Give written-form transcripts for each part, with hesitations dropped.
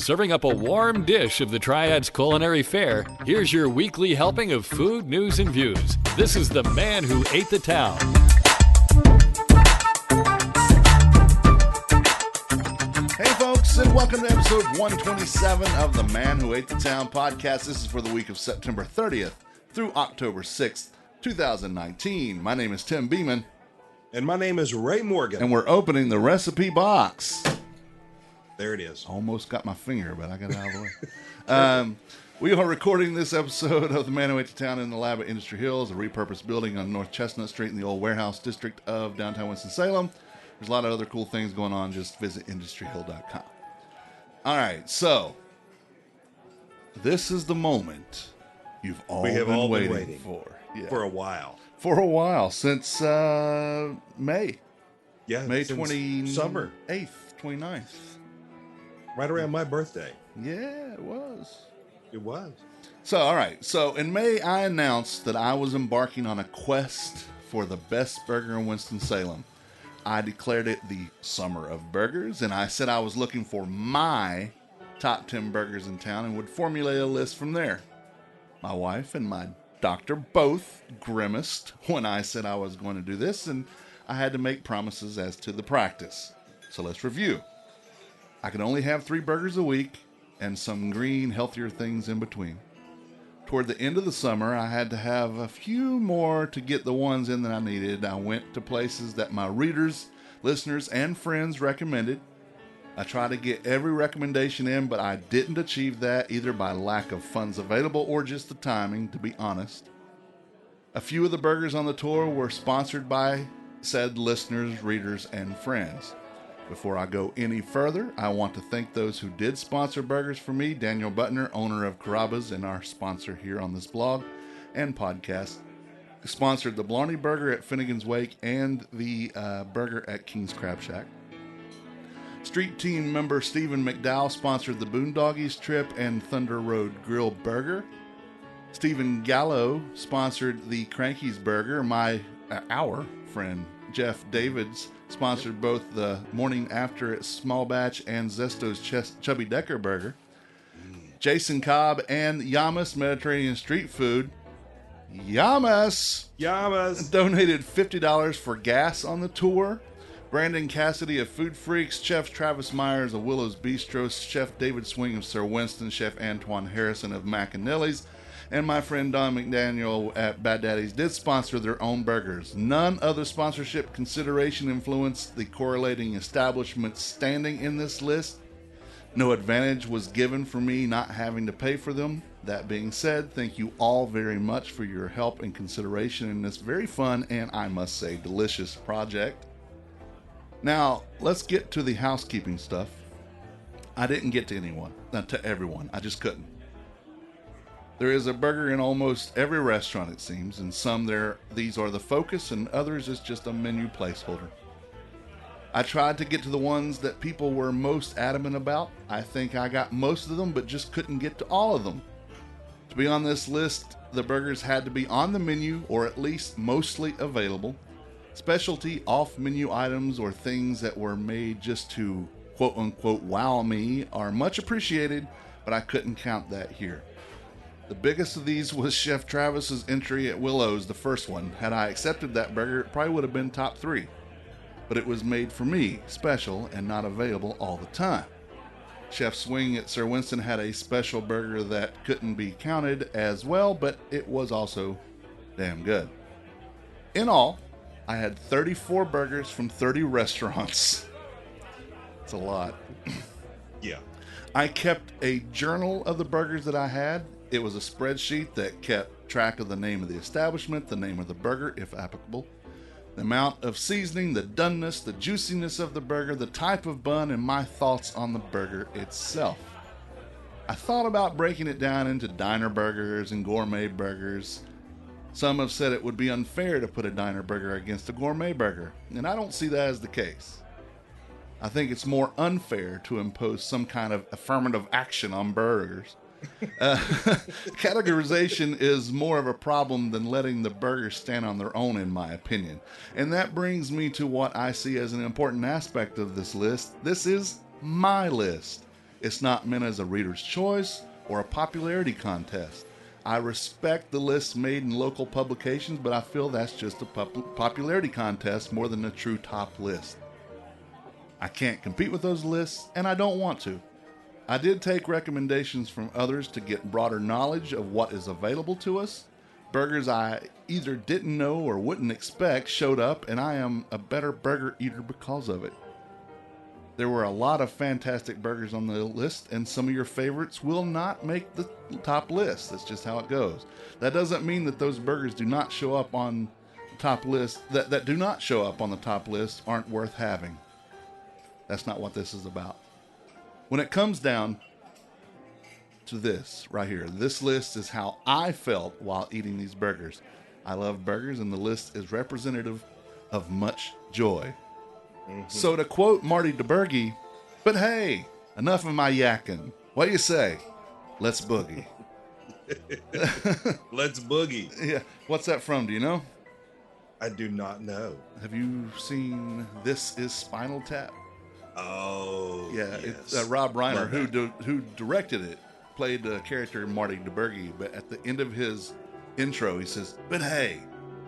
serving up a warm dish of the Triads culinary fare, here's your weekly helping of food, news, and views. This is The Man Who Ate the Town. Hey folks, and welcome to episode 127 of The Man Who Ate the Town podcast. This is for the week of September 30th through October 6th, 2019. My name is Tim Beeman. And my name is Ray Morgan. And we're opening the recipe box. There it is. Almost got my finger, but I got it out of the way. We are recording this episode of The Man Who Ate the Town in the lab at Industry Hills, a repurposed building on North Chestnut Street in the old warehouse district of downtown Winston-Salem. There's a lot of other cool things going on. Just visit industryhill.com. All right, so this is the moment you've all been waiting for. Yeah. For a while. For a while, since May. Yeah, May 28th, summer. 29th. Right around my birthday. Yeah, it was. It was. So, all right. So, in May, I announced that I was embarking on a quest for the best burger in Winston-Salem. I declared it the Summer of Burgers, and I said I was looking for my top 10 burgers in town and would formulate a list from there. My wife and my doctor both grimaced when I said I was going to do this, and I had to make promises as to the practice. So let's review. I could only have 3 burgers a week and some green, healthier things in between. Toward the end of the summer, I had to have a few more to get the ones in that I needed. I went to places that my readers, listeners, and friends recommended. I tried to get every recommendation in, but I didn't achieve that either by lack of funds available or just the timing, to be honest. A few of the burgers on the tour were sponsored by said listeners, readers, and friends. Before I go any further, I want to thank those who did sponsor burgers for me. Daniel Butner, owner of Carrabba's and our sponsor here on this blog and podcast, sponsored the Blarney Burger at Finnegan's Wake and the burger at King's Crab Shack. Street team member Stephen McDowell sponsored the Boondoggies trip and Thunder Road Grill Burger. Stephen Gallo sponsored the Cranky's Burger. Our friend Jeff Davids sponsored both the Morning After at Small Batch and Zesto's Chubby Decker Burger. Jason Cobb and Yamas Mediterranean Street Food. Yamas donated $50 for gas on the tour. Brandon Cassidy of Food Freaks, Chef Travis Myers of Willow's Bistro, Chef David Swing of Sir Winston, Chef Antoine Harrison of Macanelli's, and my friend Don McDaniel at Bad Daddy's did sponsor their own burgers. None other sponsorship consideration influenced the correlating establishment's standing in this list. No advantage was given for me not having to pay for them. That being said, thank you all very much for your help and consideration in this very fun and, I must say, delicious project. Now, let's get to the housekeeping stuff. I didn't get to everyone. I just couldn't. There is a burger in almost every restaurant, it seems, and these are the focus, and others is just a menu placeholder. I tried to get to the ones that people were most adamant about. I think I got most of them, but just couldn't get to all of them. To be on this list, the burgers had to be on the menu, or at least mostly available. Specialty off-menu items or things that were made just to quote-unquote wow me are much appreciated, but I couldn't count that here. The biggest of these was Chef Travis's entry at Willow's, the first one. Had I accepted that burger, it probably would have been top 3. But it was made for me, special, and not available all the time. Chef Swing at Sir Winston had a special burger that couldn't be counted as well, but it was also damn good. In all, I had 34 burgers from 30 restaurants. It's a lot. Yeah. I kept a journal of the burgers that I had. It was a spreadsheet that kept track of the name of the establishment, the name of the burger, if applicable, the amount of seasoning, the doneness, the juiciness of the burger, the type of bun, and my thoughts on the burger itself. I thought about breaking it down into diner burgers and gourmet burgers. Some have said it would be unfair to put a diner burger against a gourmet burger, and I don't see that as the case. I think it's more unfair to impose some kind of affirmative action on burgers. Categorization is more of a problem than letting the burgers stand on their own, in my opinion. And that brings me to what I see as an important aspect of this list. This is my list. It's not meant as a reader's choice or a popularity contest. I respect the lists made in local publications, but I feel that's just a popularity contest more than a true top list. I can't compete with those lists, and I don't want to. I did take recommendations from others to get broader knowledge of what is available to us. Burgers I either didn't know or wouldn't expect showed up, and I am a better burger eater because of it. There were a lot of fantastic burgers on the list, and some of your favorites will not make the top list. That's just how it goes. That doesn't mean that those burgers do not show up on the top list, that do not show up on the top list aren't worth having. That's not what this is about. When it comes down to this right here, this list is how I felt while eating these burgers. I love burgers, and the list is representative of much joy. So to quote Marty DeBurgi, but hey, enough of my yakking. What do you say? Let's boogie. Let's boogie. Yeah. What's that from? Do you know? I do not know. Have you seen This Is Spinal Tap? Oh, Yeah, yes. it's Rob Reiner Love who directed it, played the character Marty DeBurgi, but at the end of his intro, he says, but hey,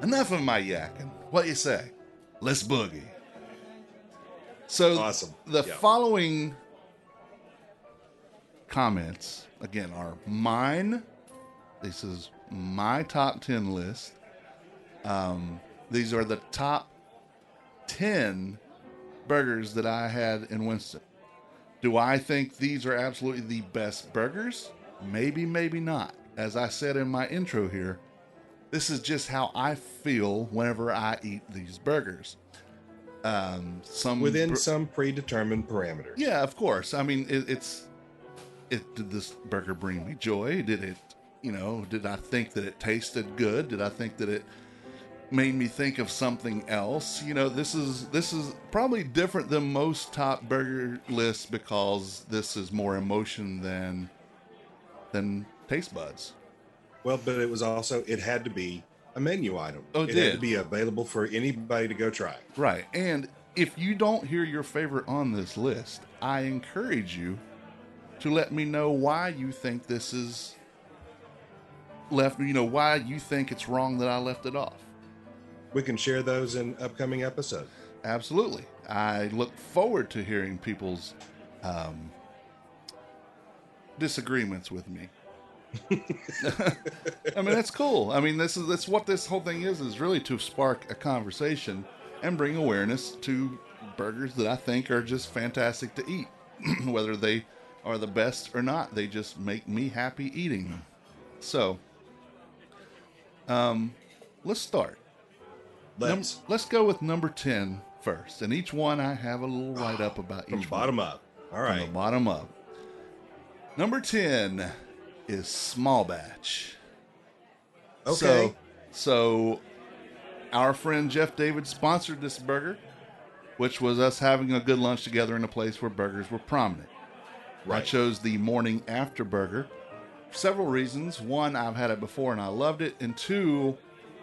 enough of my yakking. What do you say? Let's boogie. So Awesome. The Yeah. following comments, again, are mine. This is my top 10 list. These are the top 10 burgers that I had in Winston. Do I think these are absolutely the best burgers? Maybe, maybe not. As I said in my intro here, this is just how I feel whenever I eat these burgers. Within some predetermined parameters. Yeah, of course. I mean, did this burger bring me joy? Did it, did I think that it tasted good? Did I think that it made me think of something else? This is probably different than most top burger lists because this is more emotion than taste buds. Well, but it had to be a menu item. Oh, it did. had to be available for anybody to go try. Right. And if you don't hear your favorite on this list, I encourage you to let me know why you think this is why you think it's wrong that I left it off. We can share those in upcoming episodes. Absolutely. I look forward to hearing people's disagreements with me. I mean, that's cool. I mean, that's what this whole thing is really to spark a conversation and bring awareness to burgers that I think are just fantastic to eat. Whether they are the best or not, they just make me happy eating them. So, let's start. Let's go with number 10 first. And each one I have a little write-up about each one. From bottom up. All From right. the bottom up. Number 10 is Small Batch. Okay. So our friend Jeff David sponsored this burger, which was us having a good lunch together in a place where burgers were prominent. I Right. chose the morning after burger for several reasons. One, I've had it before and I loved it. And two,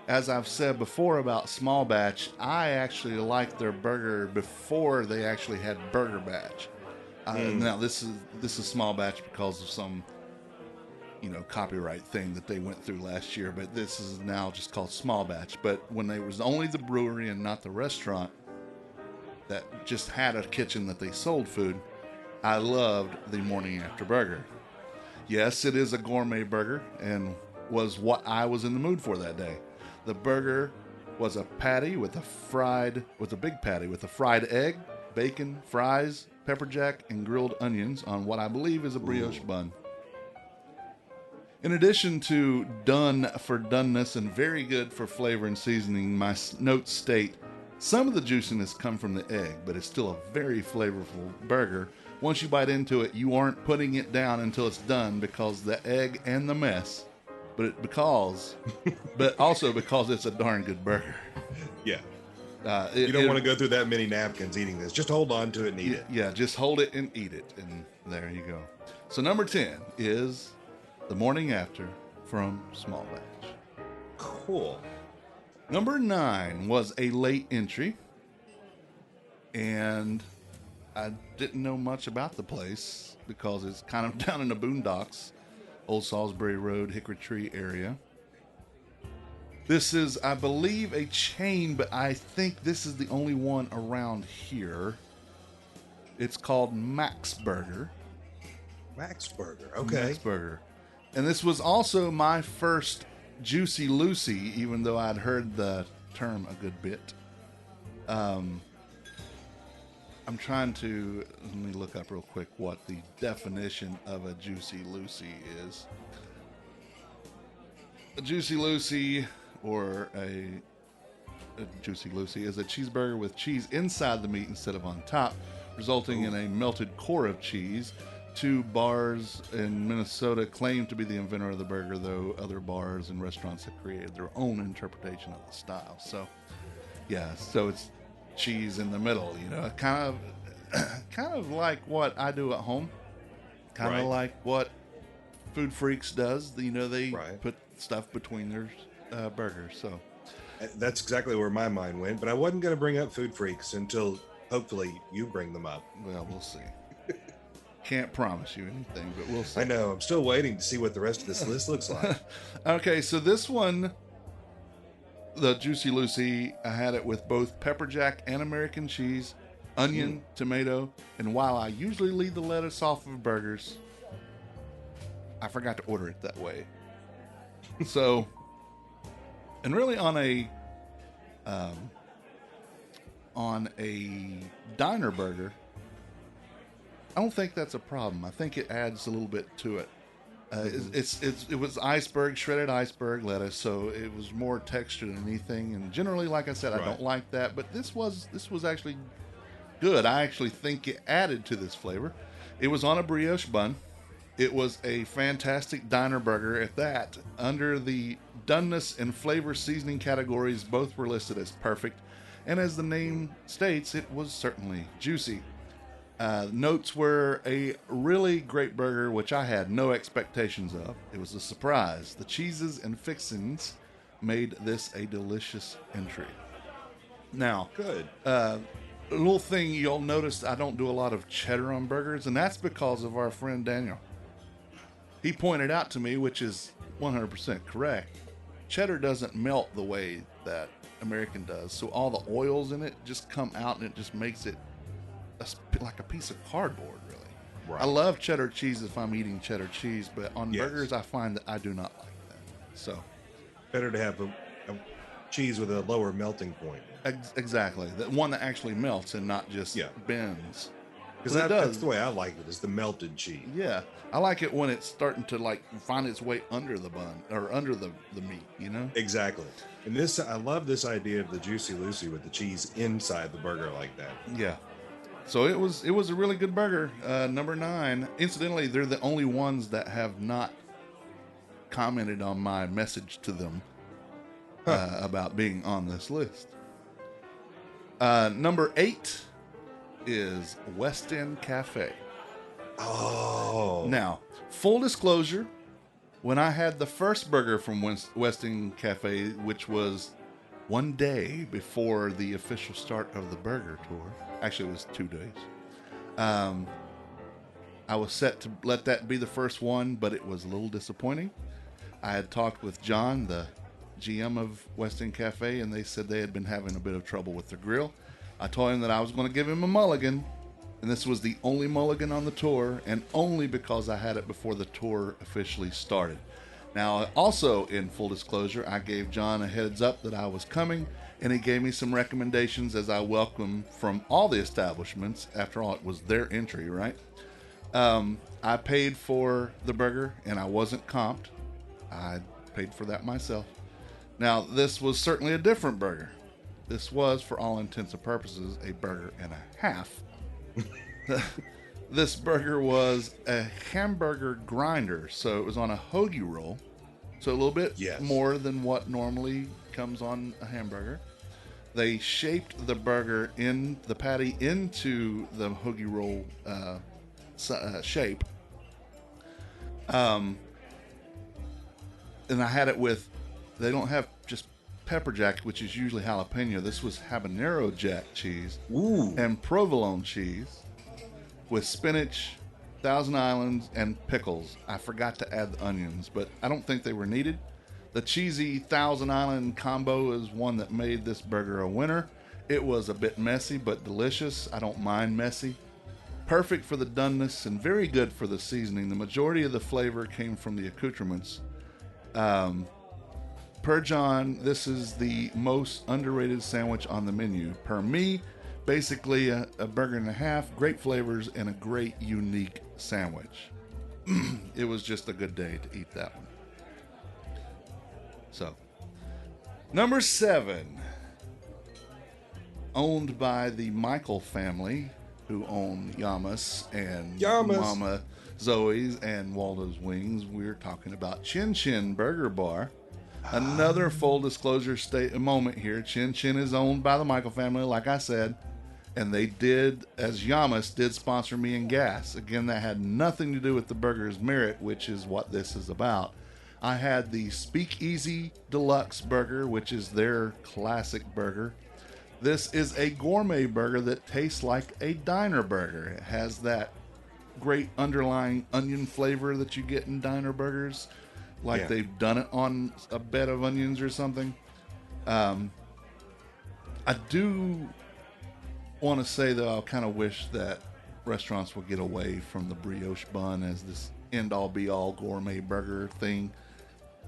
as I've said before about Small Batch, I actually liked their burger before they actually had Burger Batch. Now this is Small Batch because of some copyright thing that they went through last year, but this is now just called Small Batch. But when they was only the brewery and not the restaurant that just had a kitchen that they sold food, I loved the morning after burger. Yes, it is a gourmet burger and was what I was in the mood for that day. The burger was a patty with a big patty with a fried egg, bacon, fries, pepper jack, and grilled onions on what I believe is a brioche bun. In addition to done for doneness and very good for flavor and seasoning, my notes state some of the juiciness come from the egg, but it's still a very flavorful burger. Once you bite into it, you aren't putting it down until it's done because the egg and the mess, but also because it's a darn good burger. Yeah. You don't want to go through that many napkins eating this. Just hold on to it and eat it. Yeah, just hold it and eat it. And there you go. So number 10 is the morning after from Small Batch. Cool. Number 9 was a late entry. And I didn't know much about the place because it's kind of down in the boondocks, Old Salisbury Road, Hickory Tree area. This is, I believe, a chain, but I think this is the only one around here. It's called Max Burger. Max Burger. Okay. Max Burger. And this was also my first Juicy Lucy, even though I'd heard the term a good bit. I'm trying to, let me look up real quick what the definition of a Juicy Lucy is. A Juicy Lucy, or a Juicy Lucy, is a cheeseburger with cheese inside the meat instead of on top, resulting in a melted core of cheese. 2 bars in Minnesota claim to be the inventor of the burger, though other bars and restaurants have created their own interpretation of the style. So, yeah, so it's cheese in the middle, you know, kind of like what I do at home, kind of like what Food Freaks does. You know, they put stuff between their burgers. So that's exactly where my mind went. But I wasn't going to bring up Food Freaks until hopefully you bring them up. Well, we'll see. Can't promise you anything, but we'll see. I know. I'm still waiting to see what the rest of this list looks like. Okay, so this one, the Juicy Lucy, I had it with both pepper jack and American cheese, onion, tomato, and while I usually leave the lettuce off of burgers, I forgot to order it that way. So, and really on a diner burger, I don't think that's a problem. I think it adds a little bit to it. It was shredded iceberg lettuce, so it was more texture than anything. And generally, like I said, I don't like that. But this was actually good. I actually think it added to this flavor. It was on a brioche bun. It was a fantastic diner burger at that. Under the doneness and flavor seasoning categories, both were listed as perfect. And as the name states, it was certainly juicy. Notes were a really great burger, which I had no expectations of. It was a surprise. The cheeses and fixings made this a delicious entry. Now, good. A little thing you'll notice, I don't do a lot of cheddar on burgers, and that's because of our friend Daniel. He pointed out to me, which is 100% correct, cheddar doesn't melt the way that American does. So all the oils in it just come out, and it just makes it like a piece of cardboard, really. Right. I love cheddar cheese if I'm eating cheddar cheese, but on burgers I find that I do not like that. So better to have a cheese with a lower melting point. Exactly, the one that actually melts and not just bends. Because that's the way I like it, is the melted cheese. Yeah, I like it when it's starting to like find its way under the bun or under the meat, you know. Exactly. And I love this idea of the Juicy Lucy with the cheese inside the burger like that. Yeah. So it was a really good burger. Number 9. Incidentally, they're the only ones that have not commented on my message to them about being on this list. Number 8 is West End Cafe. Oh. Now, full disclosure, when I had the first burger from West End Cafe, which was one day before the official start of the burger tour, actually it was 2 days, I was set to let that be the first one, but it was a little disappointing. I had talked with John, the GM of West End Cafe, and they said they had been having a bit of trouble with their grill. I told him that I was going to give him a mulligan, and this was the only mulligan on the tour, and only because I had it before the tour officially started. Now, also in full disclosure, I gave John a heads up that I was coming, and he gave me some recommendations as I welcome from all the establishments. After all, it was their entry, right? I paid for the burger, and I wasn't comped. I paid for that myself. Now, this was certainly a different burger. This was, for all intents and purposes, a burger and a half. This burger was a hamburger grinder, so it was on a hoagie roll, so a little bit more than what normally comes on a hamburger. They shaped the burger in the patty into the hoagie roll shape, and I had it with, they don't have just pepper jack, which is usually jalapeno. This was habanero jack cheese and provolone cheese. with spinach, Thousand Islands, and pickles. I forgot to add the onions, but I don't think they were needed. The cheesy Thousand Island combo is one that made this burger a winner. It was a bit messy, but delicious. I don't mind messy. Perfect for the doneness and very good for the seasoning. The majority of the flavor came from the accoutrements. Per John, this is the most underrated sandwich on the menu. Per me, basically a burger and a half, great flavors, and a great unique sandwich. It was just a good day to eat that one. So, number 7, owned by the Michael family, who own Yamas and Mama Zoe's and Waldo's Wings. We're talking about Chin Chin Burger Bar. Another full disclosure moment here. Chin Chin is owned by the Michael family, like I said, and they did, as Yamas, did sponsor me in gas. Again, that had nothing to do with the burger's merit, which is what this is about. I had the Speakeasy Deluxe Burger, which is their classic burger. This is a gourmet burger that tastes like a diner burger. It has that great underlying onion flavor that you get in diner burgers, like they've done it on a bed of onions or something. I do want to say, though, I kind of wish that restaurants would get away from the brioche bun as this end-all be-all gourmet burger thing.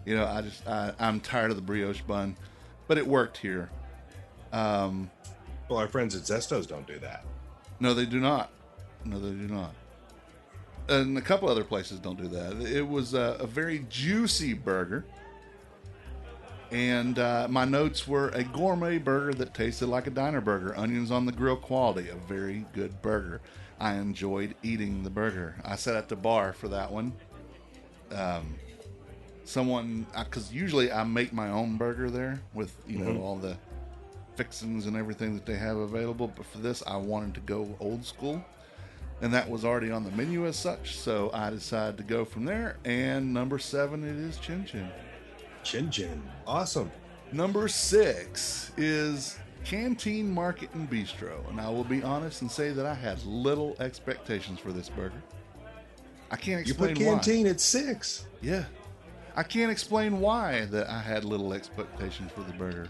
You know, I'm tired of the brioche bun, but it worked here. Well, our friends at Zesto's don't do that. No, they do not. No, they do not. And a couple other places don't do that. It was a very juicy burger. And my notes were a gourmet burger that tasted like a diner burger. Onions on the grill quality. A very good burger. I enjoyed eating the burger. I sat at the bar for that one. Because usually I make my own burger there with, you know, all the fixings and everything that they have available, but for this I wanted to go old school, and that was already on the menu as such, so I decided to go from there. And number 7, it is Chin Chin. Chin Chin, awesome. Number 6 is Canteen Market and Bistro, and I will be honest and say that I had little expectations for this burger. I can't explain why. You put Canteen at 6. Yeah, I can't explain why that I had little expectations for the burger.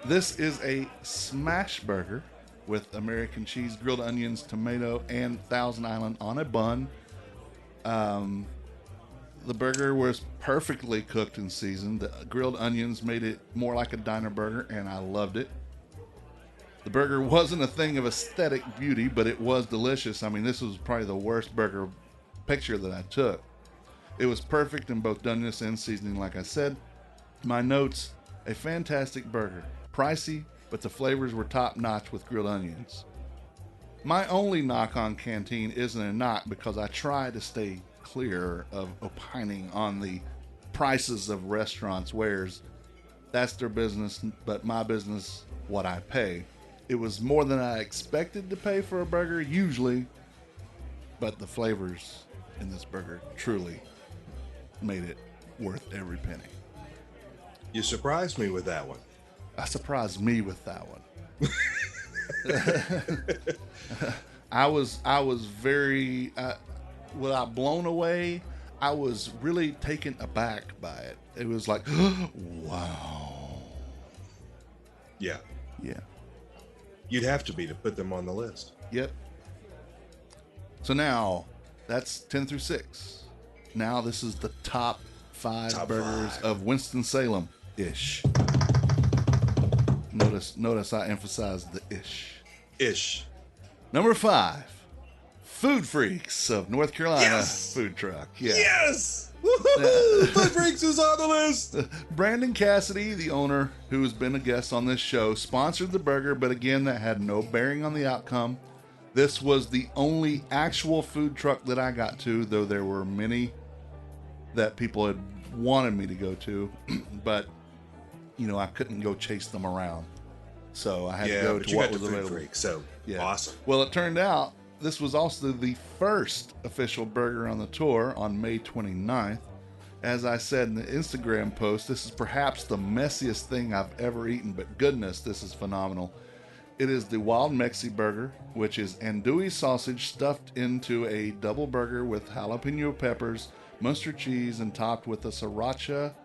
This is a smash burger with American cheese, grilled onions, tomato, and Thousand Island on a bun. The burger was perfectly cooked and seasoned. The grilled onions made it more like a diner burger, and I loved it. The burger wasn't a thing of aesthetic beauty, but it was delicious. I mean, this was probably the worst burger picture that I took. It was perfect in both doneness and seasoning, like I said. My notes, a fantastic burger. Pricey, but the flavors were top-notch with grilled onions. My only knock on Canteen isn't a knock, because I try to stay clear of opining on the prices of restaurants' wares. That's their business, but my business, what I pay. It was more than I expected to pay for a burger, usually, but the flavors in this burger truly made it worth every penny. You surprised me with that one. I surprised me with that one. I was very, without blown away, I was really taken aback by it. It was like, wow. Yeah. Yeah. You'd have to be to put them on the list. Yep. So now, that's 10 through 6. Now this is the top 5 burgers of Winston-Salem-ish. Notice I emphasized the ish. Number 5, Food Freaks of North Carolina food truck. Yeah. Yes! Woohoo! Food Freaks is on the list! Brandon Cassidy, the owner, who has been a guest on this show, sponsored the burger, but again, that had no bearing on the outcome. This was the only actual food truck that I got to, though there were many that people had wanted me to go to, but you know, I couldn't go chase them around. So I had to go to what was available. Freak, so awesome. Well, it turned out this was also the first official burger on the tour on May 29th. As I said in the Instagram post, this is perhaps the messiest thing I've ever eaten, but goodness, this is phenomenal. It is the Wild Mexi Burger, which is andouille sausage stuffed into a double burger with jalapeno peppers, mustard cheese, and topped with a sriracha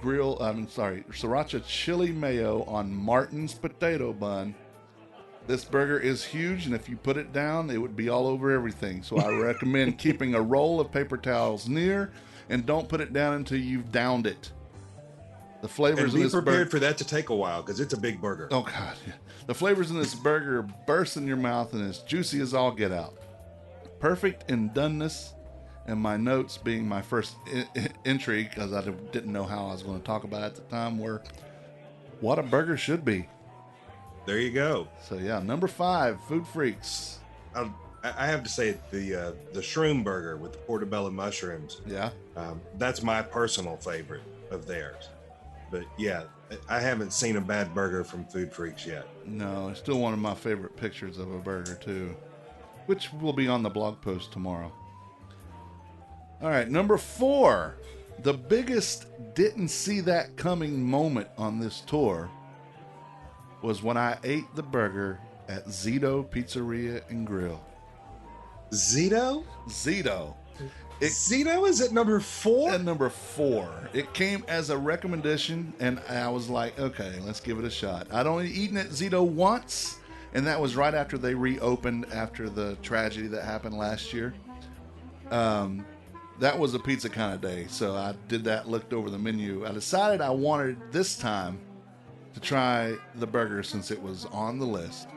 sriracha chili mayo on Martin's potato bun. This burger is huge, and if you put it down, it would be all over everything. So I recommend keeping a roll of paper towels near, and don't put it down until you've downed it. The flavors And in be this prepared for that to take a while because it's a big burger. Oh God! Yeah. The flavors in this burger burst in your mouth and as juicy as all get out. Perfect in doneness, and my notes being my first entry because I didn't know how I was going to talk about it at the time were what a burger should be. There you go. So yeah, number 5, Food Freaks. I have to say the shroom burger with the portobello mushrooms. Yeah, That's my personal favorite of theirs. But yeah, I haven't seen a bad burger from Food Freaks yet. no, it's still one of my favorite pictures of a burger too, which will be on the blog post tomorrow. All right, number 4. The biggest didn't see that coming moment on this tour was when I ate the burger at Zito Pizzeria and Grill. Zito? Zito. Zito is at number 4? At number 4. It came as a recommendation, and I was like, okay, let's give it a shot. I'd only eaten at Zito once, and that was right after they reopened after the tragedy that happened last year. That was a pizza kind of day, so I did that, looked over the menu. I decided I wanted this time to try the burger since it was on the list.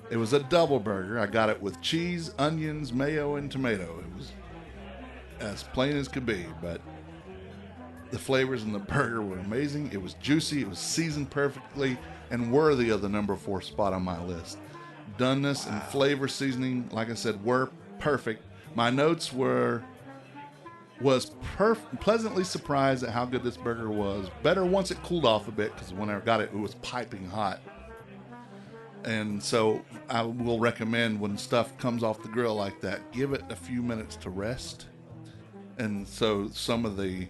It was a double burger. I got it with cheese, onions, mayo, and tomato. It was as plain as could be, but the flavors in the burger were amazing. It was juicy, it was seasoned perfectly, and worthy of the number 4 spot on my list. Doneness and flavor seasoning, like I said, were perfect. My notes was pleasantly surprised at how good this burger was. Better once it cooled off a bit, because when I got it, it was piping hot. And so I will recommend when stuff comes off the grill like that, give it a few minutes to rest. And so some of the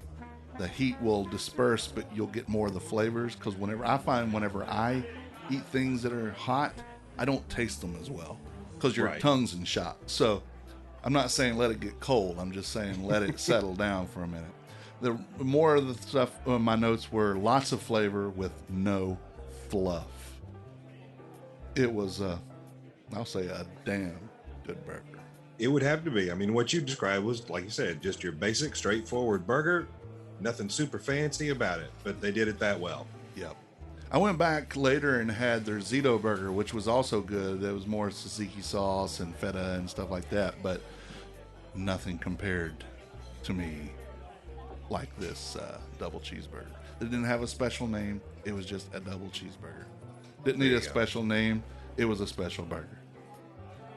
heat will disperse, but you'll get more of the flavors. Because whenever I eat things that are hot, I don't taste them as well because your tongue's in shock. So I'm not saying let it get cold. I'm just saying let it settle down for a minute. The more of the stuff on my notes were lots of flavor with no fluff. It was, I'll say, a damn good burger. It would have to be. I mean, what you described was, like you said, just your basic, straightforward burger. Nothing super fancy about it, but they did it that well. Yep. I went back later and had their Zito burger, which was also good. There was more tzatziki sauce and feta and stuff like that, but nothing compared to me like this double cheeseburger. It didn't have a special name. It was just a double cheeseburger. Didn't need a special name. It was a special burger.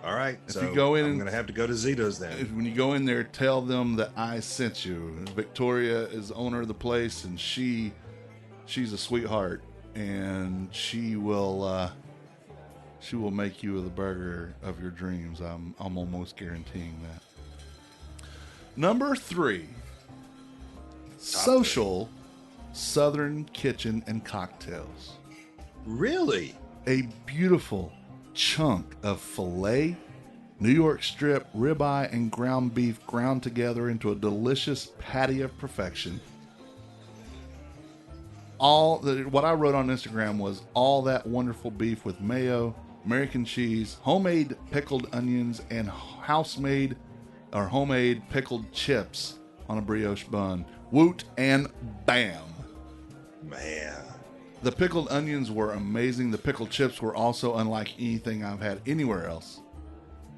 All right. If so you go in, I'm going to have to go to Zito's then. When you go in there, tell them that I sent you. Victoria is the owner of the place, and she's a sweetheart, and she will make you the burger of your dreams. I'm almost guaranteeing that. Number 3, Social Southern Kitchen and Cocktails. Really? A beautiful chunk of filet, New York strip, ribeye, and ground beef ground together into a delicious patty of perfection. What I wrote on Instagram was all that wonderful beef with mayo, American cheese, homemade pickled onions, and homemade pickled chips on a brioche bun. Woot and bam. Man. The pickled onions were amazing. The pickled chips were also unlike anything I've had anywhere else.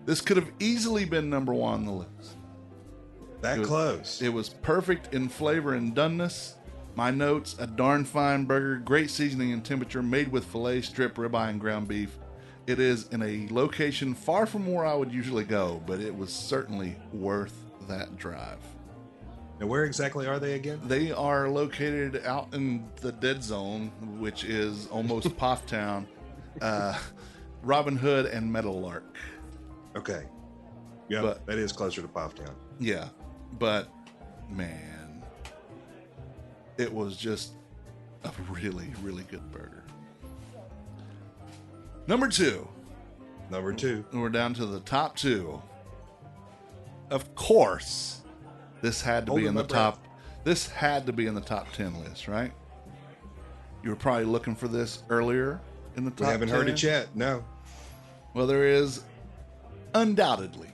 This could have easily been number 1 on the list. Close. It was perfect in flavor and doneness. My notes, a darn fine burger, great seasoning and temperature, made with filet, strip, ribeye, and ground beef. It is in a location far from where I would usually go, but it was certainly worth that drive. Now, where exactly are they again? They are located out in the dead zone, which is almost Pofftown, Robin Hood, and Meadowlark. Okay. Yeah, that is closer to Pofftown. Yeah, but man, it was just a really, really good burger. Number two. Number two. We're down to the top two. Of course, this had to be in the top. This had to be in the top 10 list, right? You were probably looking for this earlier in the top 10. We haven't heard it yet. No. Well, there is undoubtedly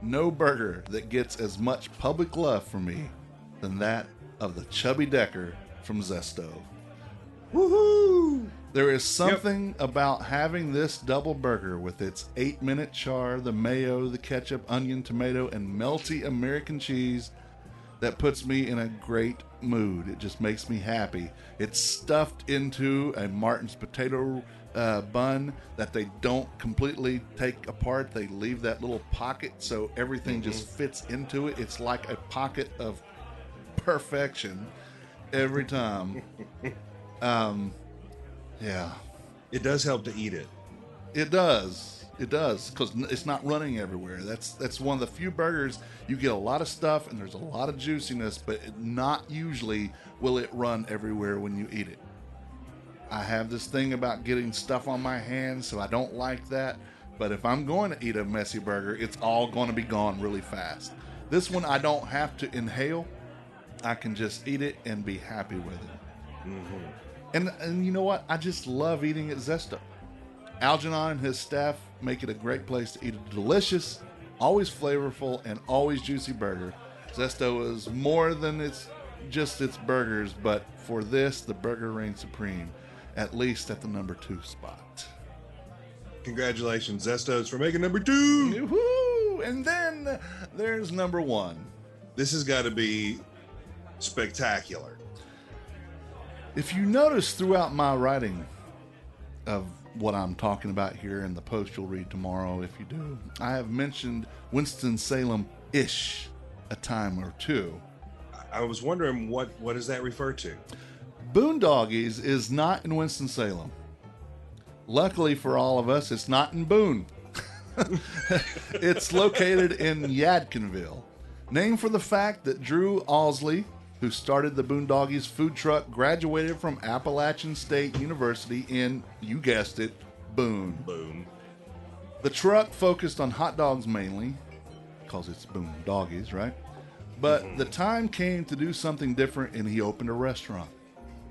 no burger that gets as much public love from me than that of the Chubby Decker from Zesto. Woohoo! There is something about having this double burger with its 8-minute char, the mayo, the ketchup, onion, tomato, and melty American cheese that puts me in a great mood. It just makes me happy. It's stuffed into a Martin's potato bun that they don't completely take apart. They leave that little pocket so everything just fits into it. It's like a pocket of perfection every time. Yeah. It does help to eat it. It does. It does, because it's not running everywhere. That's one of the few burgers you get a lot of stuff and there's a lot of juiciness, but not usually will it run everywhere when you eat it. I have this thing about getting stuff on my hands, so I don't like that. But if I'm going to eat a messy burger, it's all going to be gone really fast. This one, I don't have to inhale. I can just eat it and be happy with it. Mm-hmm. And you know what? I just love eating at Zesto. Algernon and his staff make it a great place to eat a delicious, always flavorful, and always juicy burger. Zesto is more than its burgers, but for this, the burger reigns supreme, at least at the number 2 spot. Congratulations, Zestos, for making number 2. Woohoo! And then there's number 1. This has got to be spectacular. If you notice throughout my writing of what I'm talking about here in the post you'll read tomorrow, if you do, I have mentioned Winston-Salem-ish a time or two. I was wondering what does that refer to? Boondoggies is not in Winston-Salem. Luckily for all of us, it's not in Boone. It's located in Yadkinville, named for the fact that Drew Owsley, who started the Boondoggies food truck, graduated from Appalachian State University in, you guessed it, Boone. Boom. The truck focused on hot dogs mainly, because it's Boondoggies, right? But the time came to do something different, and he opened a restaurant.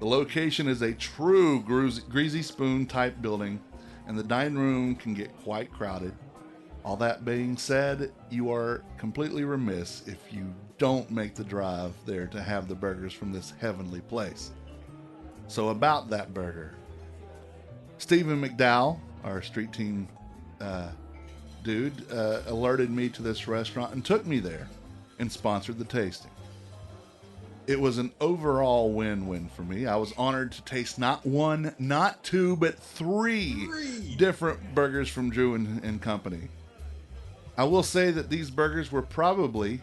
The location is a true greasy spoon type building, and the dining room can get quite crowded. All that being said, you are completely remiss if you don't make the drive there to have the burgers from this heavenly place. So about that burger, Stephen McDowell, our street team dude, alerted me to this restaurant and took me there and sponsored the tasting. It was an overall win-win for me. I was honored to taste not one, not two, but three different burgers from Drew and Company. I will say that these burgers were probably,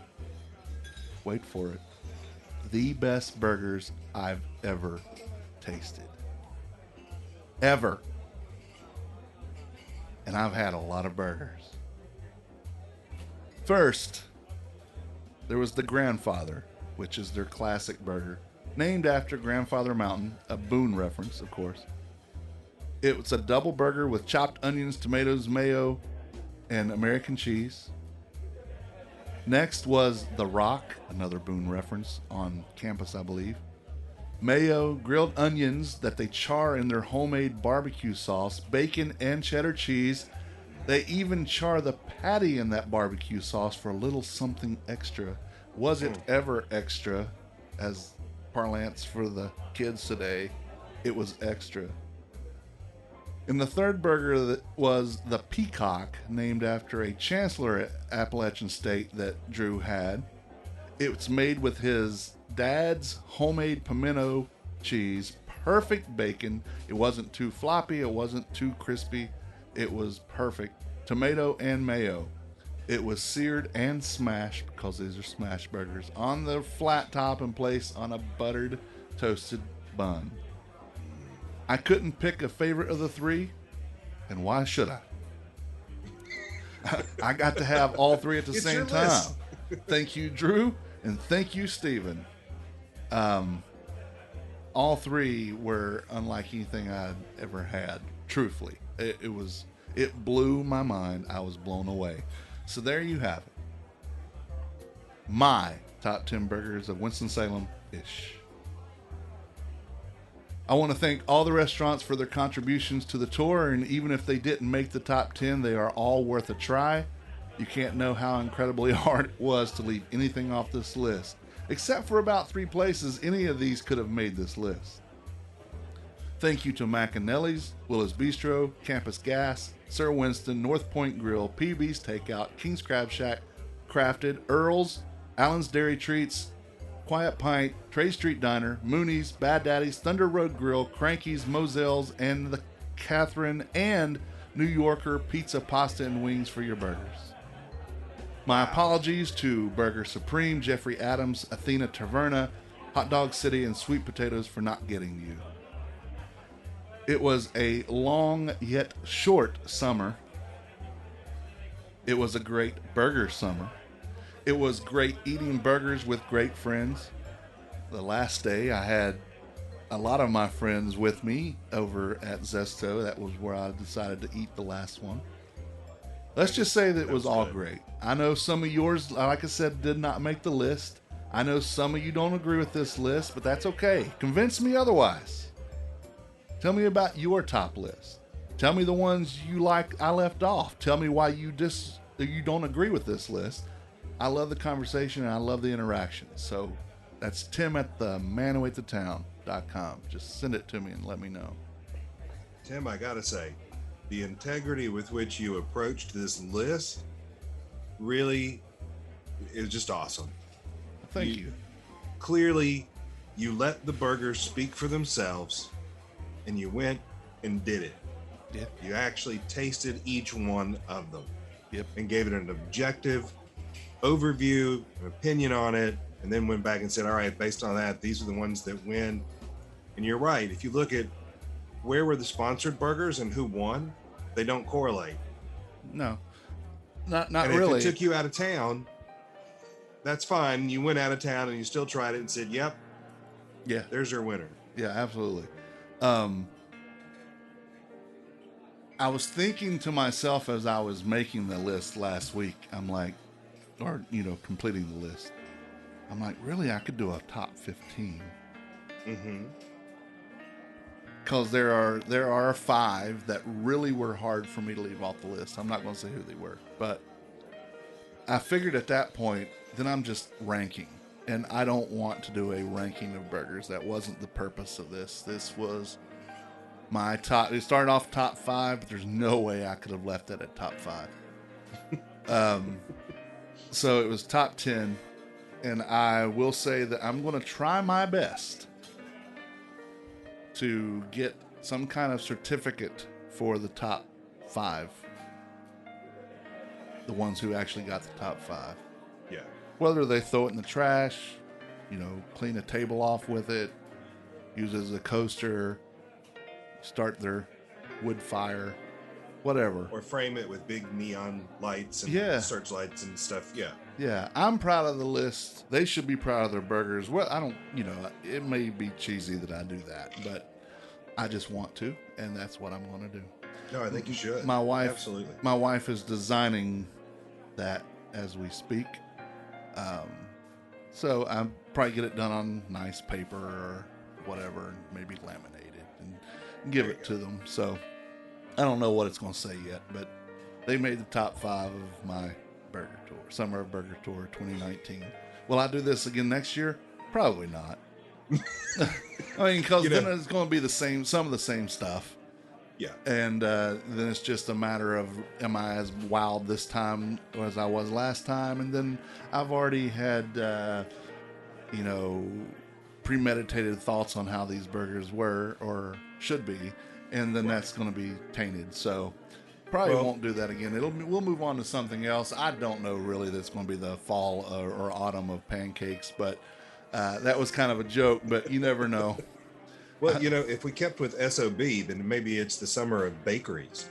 wait for it, the best burgers I've ever tasted. Ever. And I've had a lot of burgers. First, there was the Grandfather, which is their classic burger, named after Grandfather Mountain, a Boone reference, of course. It was a double burger with chopped onions, tomatoes, mayo, and American cheese. Next was The Rock, another Boone reference on campus, I believe. Mayo, grilled onions that they char in their homemade barbecue sauce, bacon and cheddar cheese. They even char the patty in that barbecue sauce for a little something extra. Was it ever extra, as parlance for the kids today? It was extra. And the third burger was the Peacock, named after a chancellor at Appalachian State that Drew had. It's made with his dad's homemade pimento cheese, perfect bacon. It wasn't too floppy, it wasn't too crispy. It was perfect. Tomato and mayo. It was seared and smashed, because these are smash burgers, on the flat top and placed on a buttered, toasted bun. I couldn't pick a favorite of the three, and why should I? I got to have all three at the same time. Thank you, Drew, and thank you, Stephen. All three were unlike anything I'd ever had Truthfully, it blew my mind. I was blown away. So there you have it. My top 10 burgers of Winston-Salem-ish. I want to thank all the restaurants for their contributions to the tour, and even if they didn't make the top 10, they are all worth a try. You can't know how incredibly hard it was to leave anything off this list. Except for about 3 places, any of these could have made this list. Thank you to Macanelli's, Willow's Bistro, Campus Gas, Sir Winston, North Point Grill, PB's Takeout, King's Crab Shack, Crafted, Earl's, Allen's Dairy Treats, Quiet Pint, Trey Street Diner, Mooney's, Bad Daddy's, Thunder Road Grill, Cranky's, Mosell's, and the Catherine and New Yorker Pizza, Pasta, and Wings for your burgers. My apologies to Burger Supreme, Jeffrey Adams, Athena Taverna, Hot Dog City, and Sweet Potatoes for not getting you. It was a long yet short summer. It was a great burger summer. It was great eating burgers with great friends. The last day I had a lot of my friends with me over at Zesto. That was where I decided to eat the last one. Let's just say that it was all great. I know some of yours, like I said, did not make the list. I know some of you don't agree with this list, but that's okay. Convince me otherwise. Tell me about your top list. Tell me the ones you like I left off. Tell me why you don't agree with this list. I love the conversation and I love the interaction. So that's Tim at the manwhoatetown.com. Just send it to me and let me know. Tim, I gotta say, the integrity with which you approached this list really is just awesome. Thank you. Clearly, you let the burgers speak for themselves, and you went and did it. Yep. You actually tasted each one of them. Yep. And gave it an objective overview, an opinion on it, and then went back and said, all right, based on that, these are the ones that win. And you're right. If you look at where were the sponsored burgers and who won, they don't correlate. No, not and really. If it took you out of town, that's fine. You went out of town and you still tried it and said, yep, yeah, there's your winner. Yeah, absolutely. I was thinking to myself as I was making the list last week, I'm like, completing the list. I'm like, really, I could do a top 15. Mm-hmm. Because there are 5 that really were hard for me to leave off the list. I'm not going to say who they were, but I figured at that point, then I'm just ranking. And I don't want to do a ranking of burgers. That wasn't the purpose of this. This was my top. It started off top 5, but there's no way I could have left it at top 5. So it was top 10. And I will say that I'm going to try my best to get some kind of certificate for the top 5. The ones who actually got the top 5. Yeah. Whether they throw it in the trash, clean a table off with it, use it as a coaster, start their wood fire, whatever. Or frame it with big neon lights and searchlights and stuff. Yeah. Yeah, I'm proud of the list. They should be proud of their burgers. Well, I don't, it may be cheesy that I do that, but I just want to, and that's what I'm going to do. No, I think you should. My wife, absolutely. My wife is designing that as we speak. So I'll probably get it done on nice paper or whatever, and maybe laminate it and give it to them. So I don't know what it's going to say yet, but they made the top 5 of my burger tour, Summer of Burger Tour 2019. Will I do this again next year? Probably not. I mean, because then it's going to be some of the same stuff. Yeah. And then it's just a matter of, am I as wild this time as I was last time? And then I've already had, premeditated thoughts on how these burgers were or should be. And then that's going to be tainted. So probably won't do that again. We'll move on to something else. I don't know really that's going to be the fall or autumn of pancakes, but that was kind of a joke, but you never know. Well, if we kept with SOB, then maybe it's the summer of bakeries.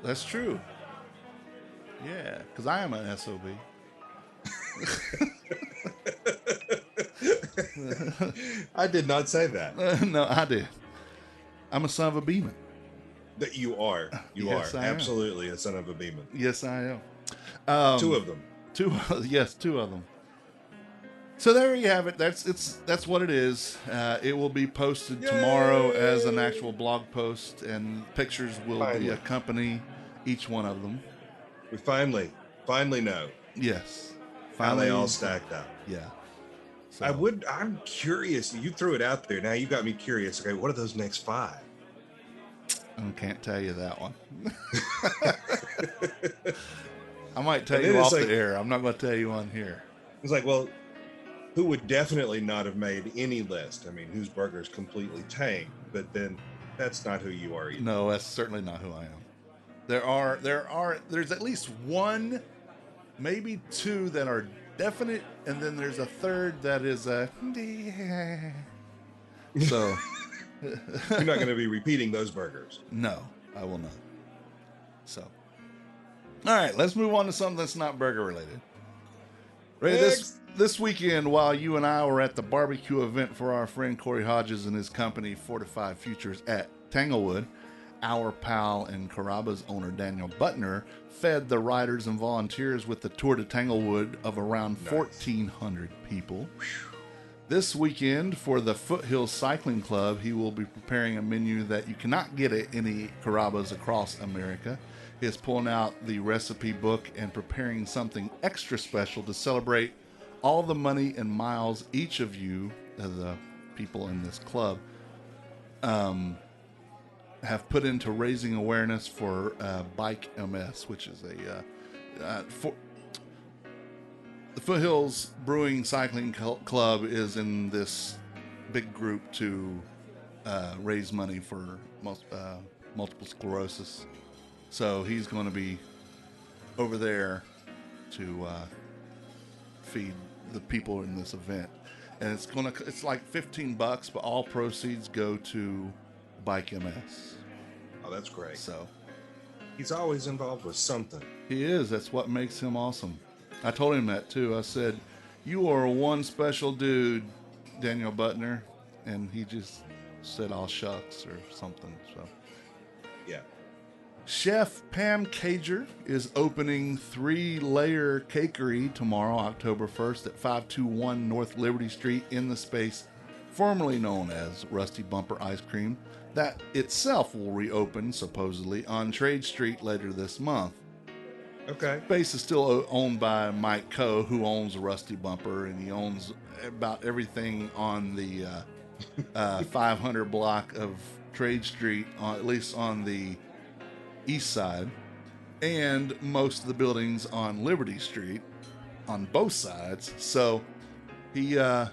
That's true. Yeah, because I am an SOB. I did not say that. No, I did. I'm a son of a Beeman. That you are. You Yes, are. I am. Absolutely a son of a Beeman. Yes, I am. Two of them. Yes, two of them. So there you have it. That's what it is. It will be posted tomorrow as an actual blog post, and pictures will be accompany each one of them. We finally know Yes. how they all stacked up. Yeah. So, I'm curious. You threw it out there. Now you got me curious. Okay, what are those next 5? I can't tell you that one. I might tell you off the air. I'm not going to tell you on here. It's like, well, who would definitely not have made any list? I mean, whose burger's completely tame? But then that's not who you are either. No, that's certainly not who I am. There's at least one, maybe 2 that are definite, and then there's a third that is a. So. You're not going to be repeating those burgers. No, I will not. So. All right, let's move on to something that's not burger related. Ray, this weekend, while you and I were at the barbecue event for our friend Corey Hodges and his company, Fortified Futures at Tanglewood, our pal and Carrabba's owner, Daniel Butner, fed the riders and volunteers with the tour to Tanglewood of around 1,400 people. This weekend, for the Foothills Cycling Club, he will be preparing a menu that you cannot get at any Carrabba's across America. He is pulling out the recipe book and preparing something extra special to celebrate all the money and miles each of you, the people in this club, have put into raising awareness for Bike MS, which is the Foothills Brewing Cycling Club is in this big group to raise money for multiple sclerosis. So he's going to be over there to feed the people in this event, and it's like $15, but all proceeds go to Bike MS. Oh, that's great. So he's always involved with something. He is. That's what makes him awesome. I told him that too. I said, "You are one special dude, Daniel Butner," and he just said, "All shucks" or something. So yeah. Chef Pam Cager is opening 3-layer cakery tomorrow, October 1st at 521 North Liberty Street in the space formerly known as Rusty Bumper Ice Cream. That itself will reopen, supposedly, on Trade Street later this month. Okay. Space is still owned by Mike Coe, who owns Rusty Bumper, and he owns about everything on the 500 block of Trade Street, at least on the east side, and most of the buildings on Liberty Street on both sides. So he, he's going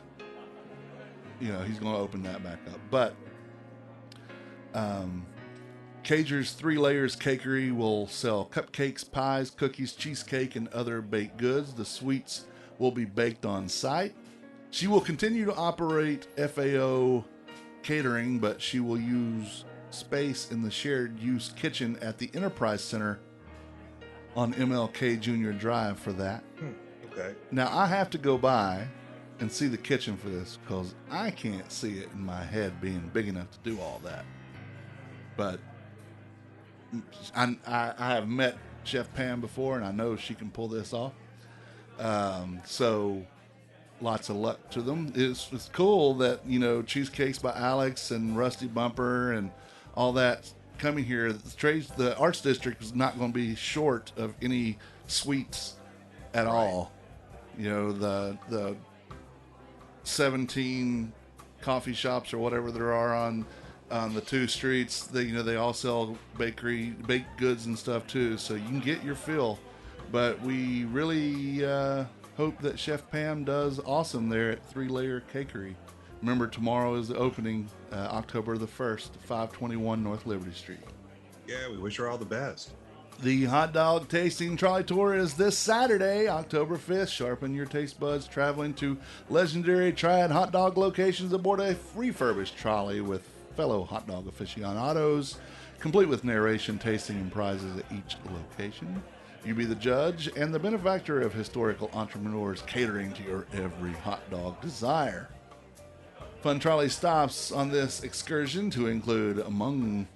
to open that back up. But Cager's 3 Layers Cakery will sell cupcakes, pies, cookies, cheesecake, and other baked goods. The sweets will be baked on site. She will continue to operate FAO catering, but she will use space in the shared use kitchen at the Enterprise Center on MLK Junior Drive for that. Okay. Now I have to go by and see the kitchen for this because I can't see it in my head being big enough to do all that. But I have met Chef Pam before, and I know she can pull this off. So lots of luck to them. It's cool that, Cheesecakes by Alex and Rusty Bumper and all that coming here. The Arts District is not going to be short of any sweets at all. The 17 coffee shops or whatever there are on the 2 streets, they all sell baked goods and stuff too, so you can get your fill. But we really hope that Chef Pam does awesome there at 3 Layer Cakery. Remember, tomorrow is the opening, October the 1st, 521 North Liberty Street. Yeah, we wish her all the best. The hot dog tasting trolley tour is this Saturday, October 5th. Sharpen your taste buds traveling to legendary Triad hot dog locations aboard a refurbished trolley with fellow hot dog aficionados, complete with narration, tasting, and prizes at each location. You be the judge and the benefactor of historical entrepreneurs catering to your every hot dog desire. Fun trolley stops on this excursion to include, among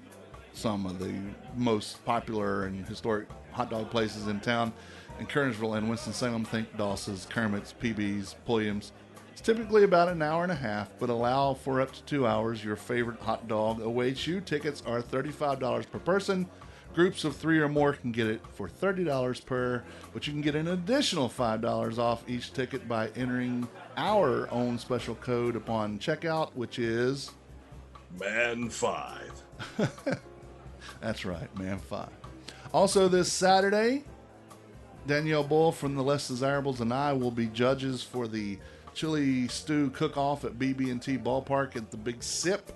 some of the most popular and historic hot dog places in town. In Kernersville and Winston-Salem, think Dawson's, Kermit's, PB's, Pulliam's. It's typically about an hour and a half, but allow for up to 2 hours. Your favorite hot dog awaits you. Tickets are $35 per person. Groups of 3 or more can get it for $30 per, but you can get an additional $5 off each ticket by entering our own special code upon checkout, which is Man 5. That's right, Man 5. Also this Saturday, Danielle Bull from the Less Desirables and I will be judges for the chili stew cook-off at BB&T Ballpark at the Big Sip.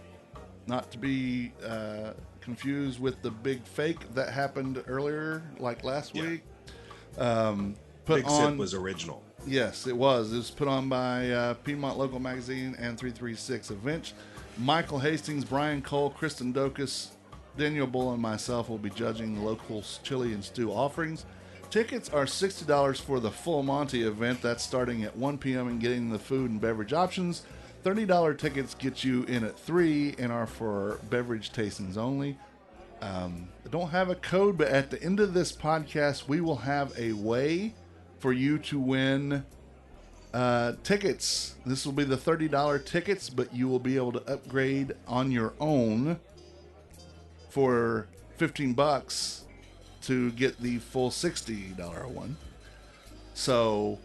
Not to be confused with the Big Fake that happened earlier, like last week. Big Sip was original. Yes, it was. It was put on by Piedmont Local Magazine and 336 Events. Michael Hastings, Brian Cole, Kristen Dokas, Daniel Bull, and myself will be judging the local chili and stew offerings. Tickets are $60 for the Full Monty event. That's starting at 1 p.m. and getting the food and beverage options. $30 tickets get you in at 3 and are for beverage tastings only. I don't have a code, but at the end of this podcast, we will have a way for you to win tickets. This will be the $30 tickets, but you will be able to upgrade on your own for $15 to get the full $60 one. So,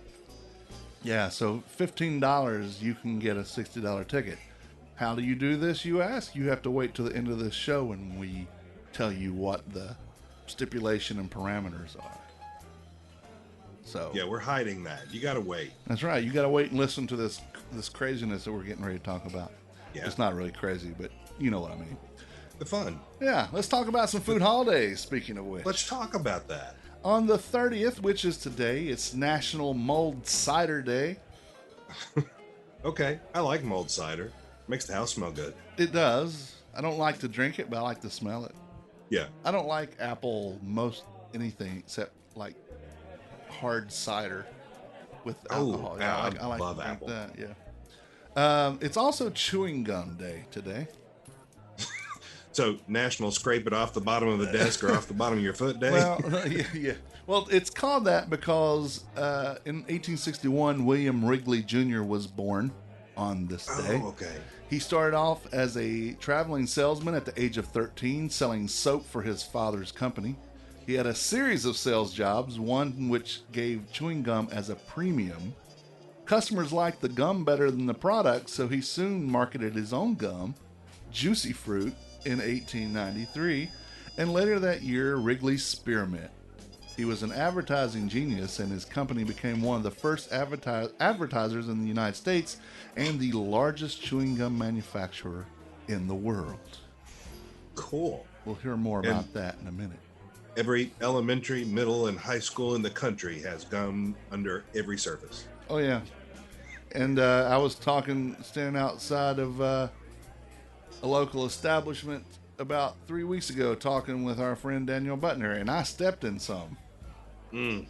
yeah, so $15 you can get a $60 ticket. How do you do this, you ask? You have to wait till the end of this show and we tell you what the stipulation and parameters are. So yeah, we're hiding that. You got to wait. That's right. You got to wait and listen to this craziness that we're getting ready to talk about. Yeah. It's not really crazy, but you know what I mean. The fun. Yeah, let's talk about some food holidays, speaking of which. Let's talk about that. On the 30th, which is today, it's National Mulled Cider Day. Okay, I like mulled cider. Makes the house smell good. It does. I don't like to drink it, but I like to smell it. Yeah. I don't like apple most anything except like hard cider with alcohol. Yeah, I like love to drink apple. that, yeah. It's also Chewing Gum Day today. So, National Scrape It Off the Bottom of the Desk or Off the Bottom of Your Foot Day? Well, yeah. Well, it's called that because in 1861, William Wrigley Jr. was born on this day. Oh, okay. He started off as a traveling salesman at the age of 13, selling soap for his father's company. He had a series of sales jobs, one which gave chewing gum as a premium. Customers liked the gum better than the product, so he soon marketed his own gum, Juicy Fruit, in 1893, and later that year, Wrigley's Spearmint. He was an advertising genius, and his company became one of the first advertisers in the United States and the largest chewing gum manufacturer in the world. Cool. We'll hear more about that in a minute. Every elementary, middle, and high school in the country has gum under every surface. Oh, yeah. And I was standing outside of a local establishment about 3 weeks ago, talking with our friend Daniel Butner, and I stepped in some. Bastards.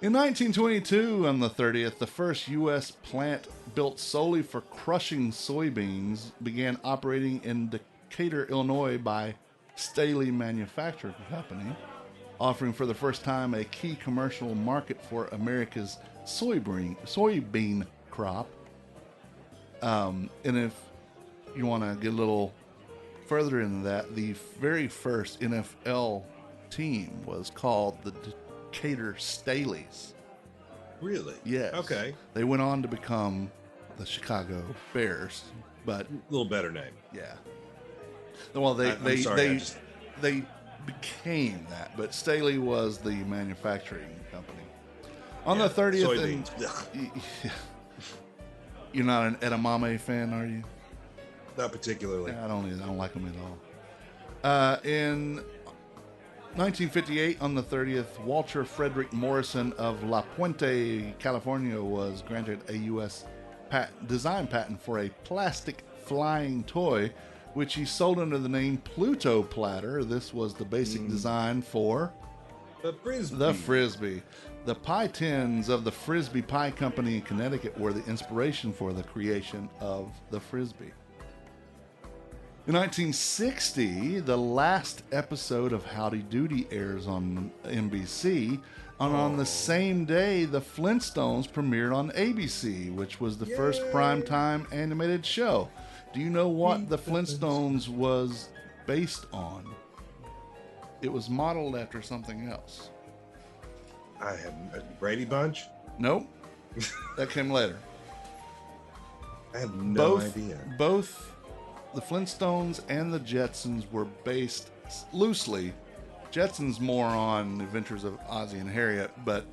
In 1922, on the 30th, the first U.S. plant built solely for crushing soybeans began operating in Decatur, Illinois by Staley Manufacturing Company, offering for the first time a key commercial market for America's soybean crop. And if you want to get a little further into that, the very first NFL team was called the Decatur Staleys. Really? Yes. Okay. They went on to become the Chicago Bears, but A little better name. yeah. Well, I'm sorry, they became that, but Staley was the manufacturing company. On the 30th, soybeans. You're not an edamame fan, are you? Not particularly. I don't like them at all. In 1958, on the 30th, Walter Frederick Morrison of La Puente, California, was granted a U.S. design patent for a plastic flying toy, which he sold under the name Pluto Platter. This was the basic design for The Frisbee. the Frisbee. The pie tins of the Frisbee Pie Company in Connecticut were the inspiration for the creation of the Frisbee. In 1960, the last episode of Howdy Doody airs on NBC. And on the same day, the Flintstones premiered on ABC, which was the first primetime animated show. Do you know what the Flintstones was based on? It was modeled after something else. I have Brady Bunch. Nope. That came later. I have no idea. Both the Flintstones and the Jetsons were based loosely. Jetsons more on Adventures of Ozzie and Harriet, but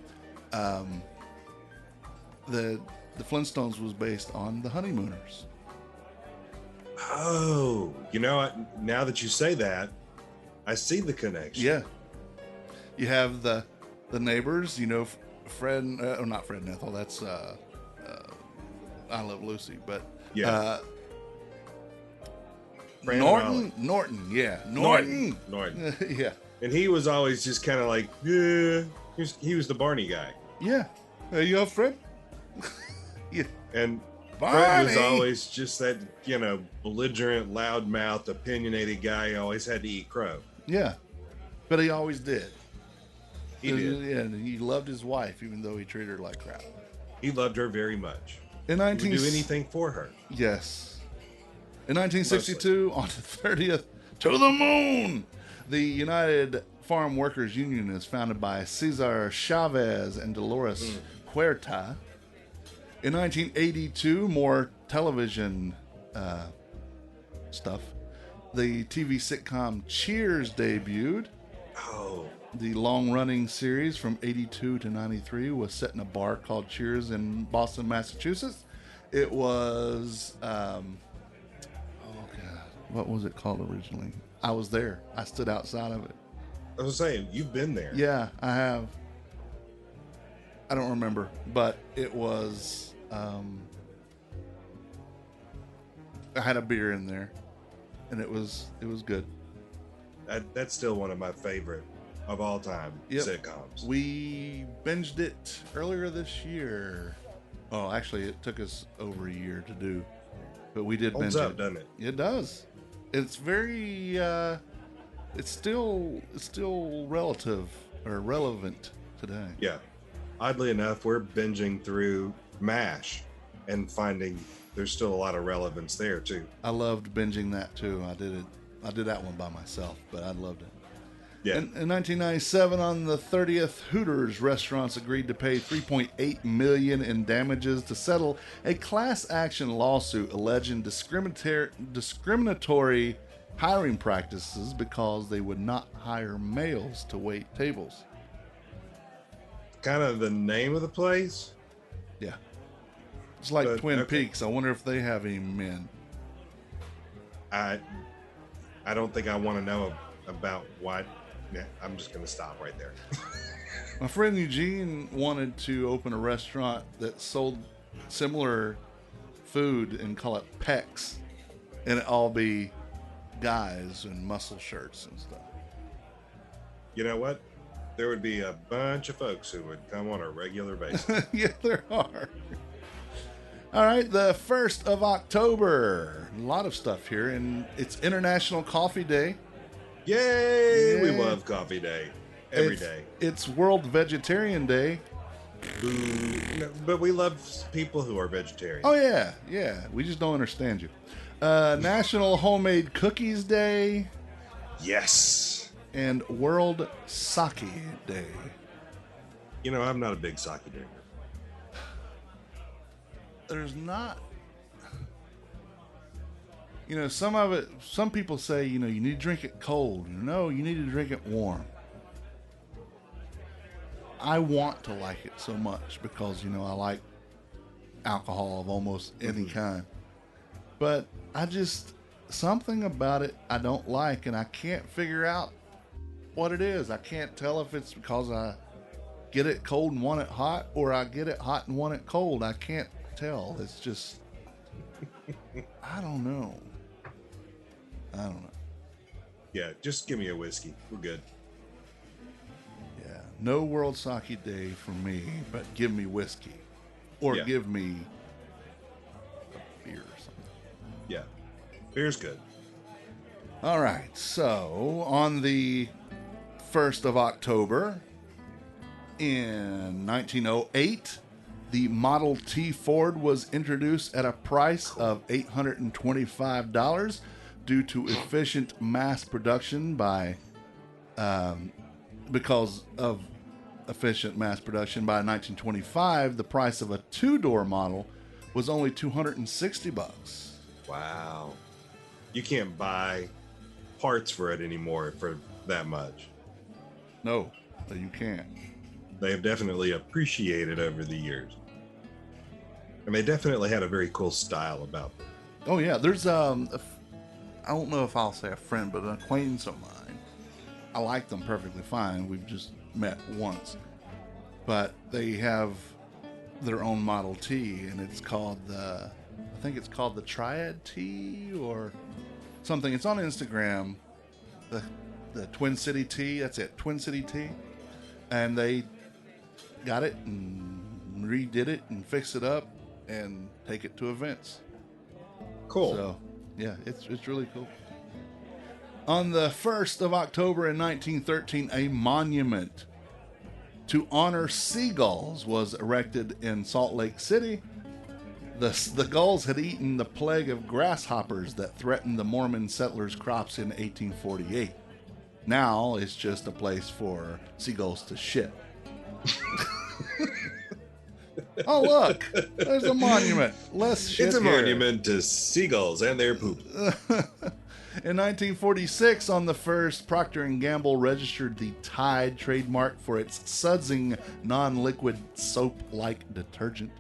the Flintstones was based on the Honeymooners. Oh, now that you say that, I see the connection. Yeah. You have the neighbors, Fred, not Fred and Ethel, that's I Love Lucy, but yeah. Norton, yeah. Norton. Yeah. And he was always just kind of like, yeah, he was the Barney guy. Yeah. Hey, you up, Fred? Yeah. And Barney! Fred was always just that, belligerent, loudmouth, opinionated guy who always had to eat crow. Yeah. But he always did. He did. Yeah, and he loved his wife, even though he treated her like crap. He loved her very much. He would do anything for her. Yes. In 1962, on the 30th, to the moon! The United Farm Workers Union is founded by Cesar Chavez and Dolores Huerta. In 1982, more television stuff. The TV sitcom Cheers debuted. Oh. The long-running series from 82 to 93 was set in a bar called Cheers in Boston, Massachusetts. It was, what was it called originally? I was there. I stood outside of it. I was saying, you've been there. Yeah, I have. I don't remember, but it was, I had a beer in there, and it was good. That's still one of my favorite of all time sitcoms. We binged it earlier this year. Oh, actually, it took us over a year to do, but we did binge up, it. doesn't it? It does. It's very. It's still relative or relevant today. Yeah. Oddly enough, we're binging through MASH and finding there's still a lot of relevance there too. I loved binging that too. I did that one by myself, but I loved it. Yeah. In 1997, on the 30th, Hooters restaurants agreed to pay $3.8 million in damages to settle a class action lawsuit alleging discriminatory hiring practices because they would not hire males to wait tables. Kind of the name of the place. Yeah. It's like Twin Peaks. I wonder if they have any men. I don't think I want to know about what. Yeah, I'm just going to stop right there. My friend Eugene wanted to open a restaurant that sold similar food and call it Pecs, and it all be guys in muscle shirts and stuff. You know what? There would be a bunch of folks who would come on a regular basis. Yeah, there are. All right, the 1st of October. A lot of stuff here, and it's International Coffee Day. Yay! Yeah. We love Coffee Day. Every day. It's World Vegetarian Day. No, but we love people who are vegetarian. Oh, yeah. We just don't understand you. National Homemade Cookies Day. Yes. And World Sake Day. I'm not a big sake drinker. There's not... some people say, you need to drink it cold. No, you need to drink it warm. I want to like it so much because, I like alcohol of almost any kind. But something about it I don't like, and I can't figure out what it is. I can't tell if it's because I get it cold and want it hot, or I get it hot and want it cold. I can't tell. It's just, I don't know. Yeah, just give me a whiskey. We're good. Yeah, no World Sake Day for me, but give me whiskey. Or give me a beer or something. Yeah, beer's good. All right. So on the 1st of October in 1908, the Model T Ford was introduced at a price of $825 due to efficient mass production because of efficient mass production. By 1925, the price of a two-door model was only $260. Wow. You can't buy parts for it anymore for that much. No, you can't. They have definitely appreciated over the years. And they definitely had a very cool style about them. Oh yeah, there's I don't know if I'll say a friend, but an acquaintance of mine. I like them perfectly fine. We've just met once, but they have their own Model T, and it's called I think it's called the Triad T or something. It's on Instagram. The Twin City T. That's it, Twin City T, and they got it and redid it and fixed it up and take it to events. Cool. So, yeah, it's really cool. On the 1st of October in 1913, a monument to honor seagulls was erected in Salt Lake City. The gulls had eaten the plague of grasshoppers that threatened the Mormon settlers' crops in 1848. Now it's just a place for seagulls to shit. Oh, look, there's a monument. Less shit. It's a here. monument to seagulls and their poop. In 1946, on the 1st, Procter & Gamble registered the Tide trademark for its sudsing non-liquid soap-like detergent.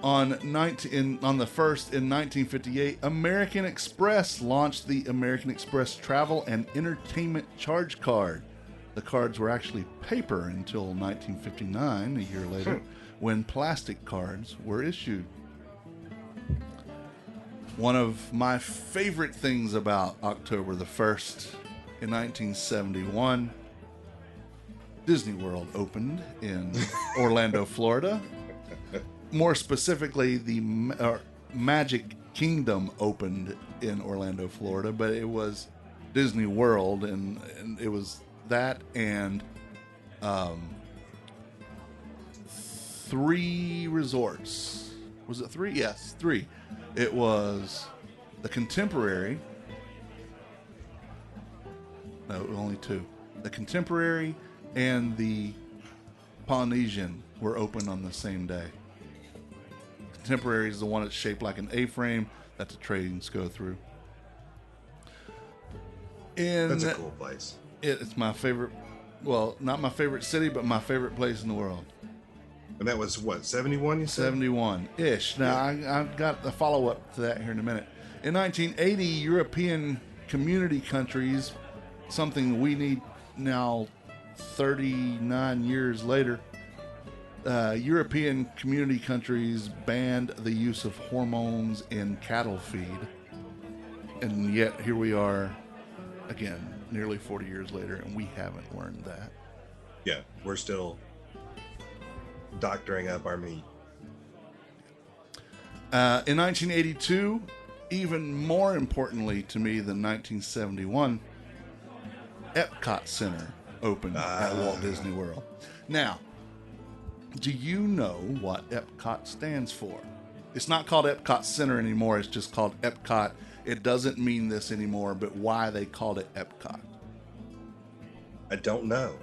On the 1st, in 1958, American Express launched the American Express Travel and Entertainment Charge Card. The cards were actually paper until 1959, a year later, when plastic cards were issued. One of my favorite things about October the 1st, in 1971, Disney World opened in Orlando, Florida. More specifically, the Magic Kingdom opened in Orlando, Florida, but it was Disney World, and it was that and 3 resorts. Was it 3? Yes, 3. It was the Contemporary. No, only 2. The Contemporary and the Polynesian were open on the same day. Contemporary is the one that's shaped like an A-frame that the trains go through. That's a cool place. It's my favorite, well, not my favorite city, but my favorite place in the world. And that was what, 71 you said? 71-ish. Now, yeah. I've got the follow-up to that here in a minute. In 1980, European community countries, something we need now 39 years later, European community countries banned the use of hormones in cattle feed. And yet, here we are, again, nearly 40 years later, and we haven't learned that. Yeah, we're still doctoring up our meat. In 1982, even more importantly to me than 1971, Epcot Center opened at Walt Disney World. Now, do you know what Epcot stands for? It's not called Epcot Center anymore. It's just called Epcot. It doesn't mean this anymore, but why they called it Epcot? I don't know.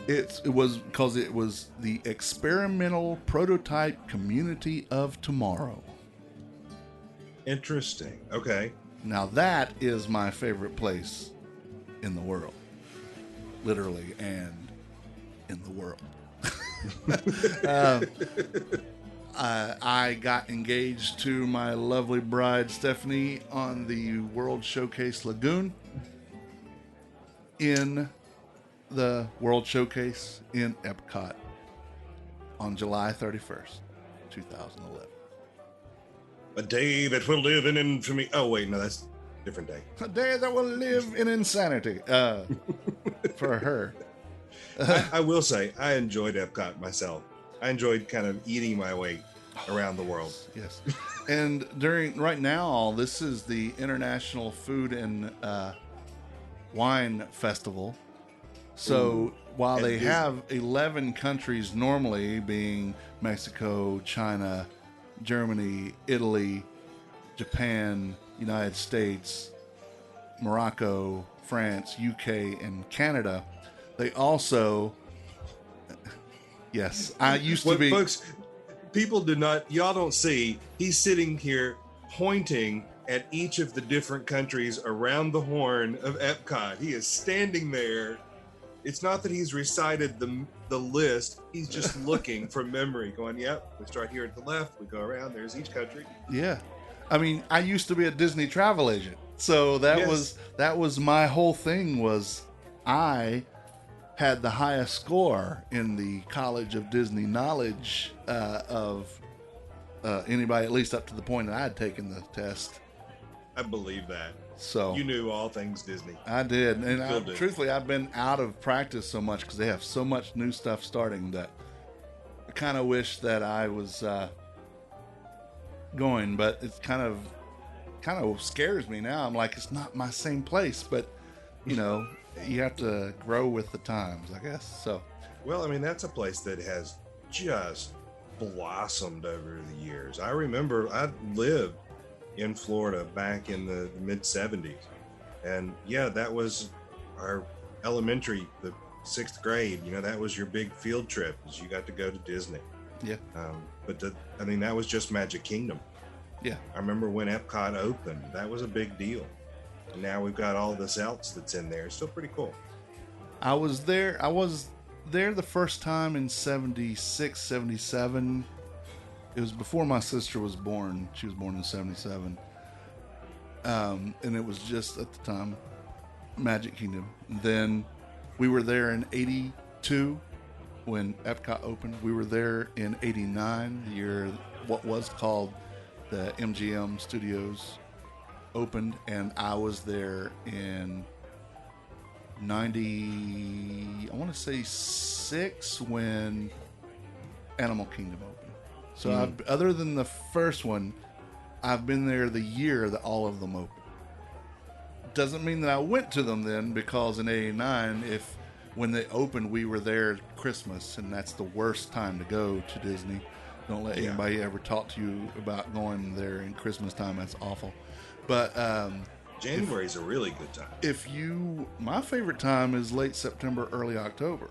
It was because it was the experimental prototype community of tomorrow. Interesting. Okay. Now that is my favorite place in the world. Literally and in the world. I got engaged to my lovely bride Stephanie on the World Showcase Lagoon in the World Showcase in Epcot on July 31st, 2011. A day that will live in infamy. Oh, wait, no, that's a different day. A day that will live in insanity for her. I will say, I enjoyed Epcot myself. I enjoyed kind of eating my way around the world. Yes. And right now, this is the International Food and Wine Festival. So while they have 11 countries normally, being Mexico, China, Germany, Italy, Japan, United States, Morocco, France, UK, and Canada, they also, yes, I used to be. Folks, people y'all don't see, he's sitting here pointing at each of the different countries around the horn of Epcot. He is standing there. It's not that he's recited the list. He's just looking from memory, going, yep, we start here at the left, we go around, there's each country. Yeah. I mean, I used to be a Disney travel agent. So that was my whole thing. Was I had the highest score in the College of Disney Knowledge of anybody, at least up to the point that I had taken the test. I believe that. So you knew all things Disney. I did, and truthfully, I've been out of practice so much because they have so much new stuff starting that I kind of wish that I was going, but it's kind of scares me now. I'm like, it's not my same place, but you know, you have to grow with the times, I guess. So, well, I mean, that's a place that has just blossomed over the years. I remember I lived in Florida back in the mid 70s, and yeah, that was our elementary, the 6th grade. You know, that was your big field trip, is you got to go to Disney. Yeah. But I mean, that was just Magic Kingdom. Yeah. I remember when Epcot opened, that was a big deal. And now we've got all this else that's in there. It's still pretty cool. I was there the first time in 76, 77. It was before my sister was born. She was born in 77. And it was just at the time Magic Kingdom. Then we were there in 82 when Epcot opened. We were there in 89, the year what was called the MGM Studios opened, and I was there in 90, I want to say 6, when Animal Kingdom opened. So other than the first one, I've been there the year that all of them opened. Doesn't mean that I went to them then, because in 89, when they opened, we were there at Christmas, and that's the worst time to go to Disney. Don't let anybody ever talk to you about going there in Christmas time. That's awful. But January is a really good time. My favorite time is late September, early October.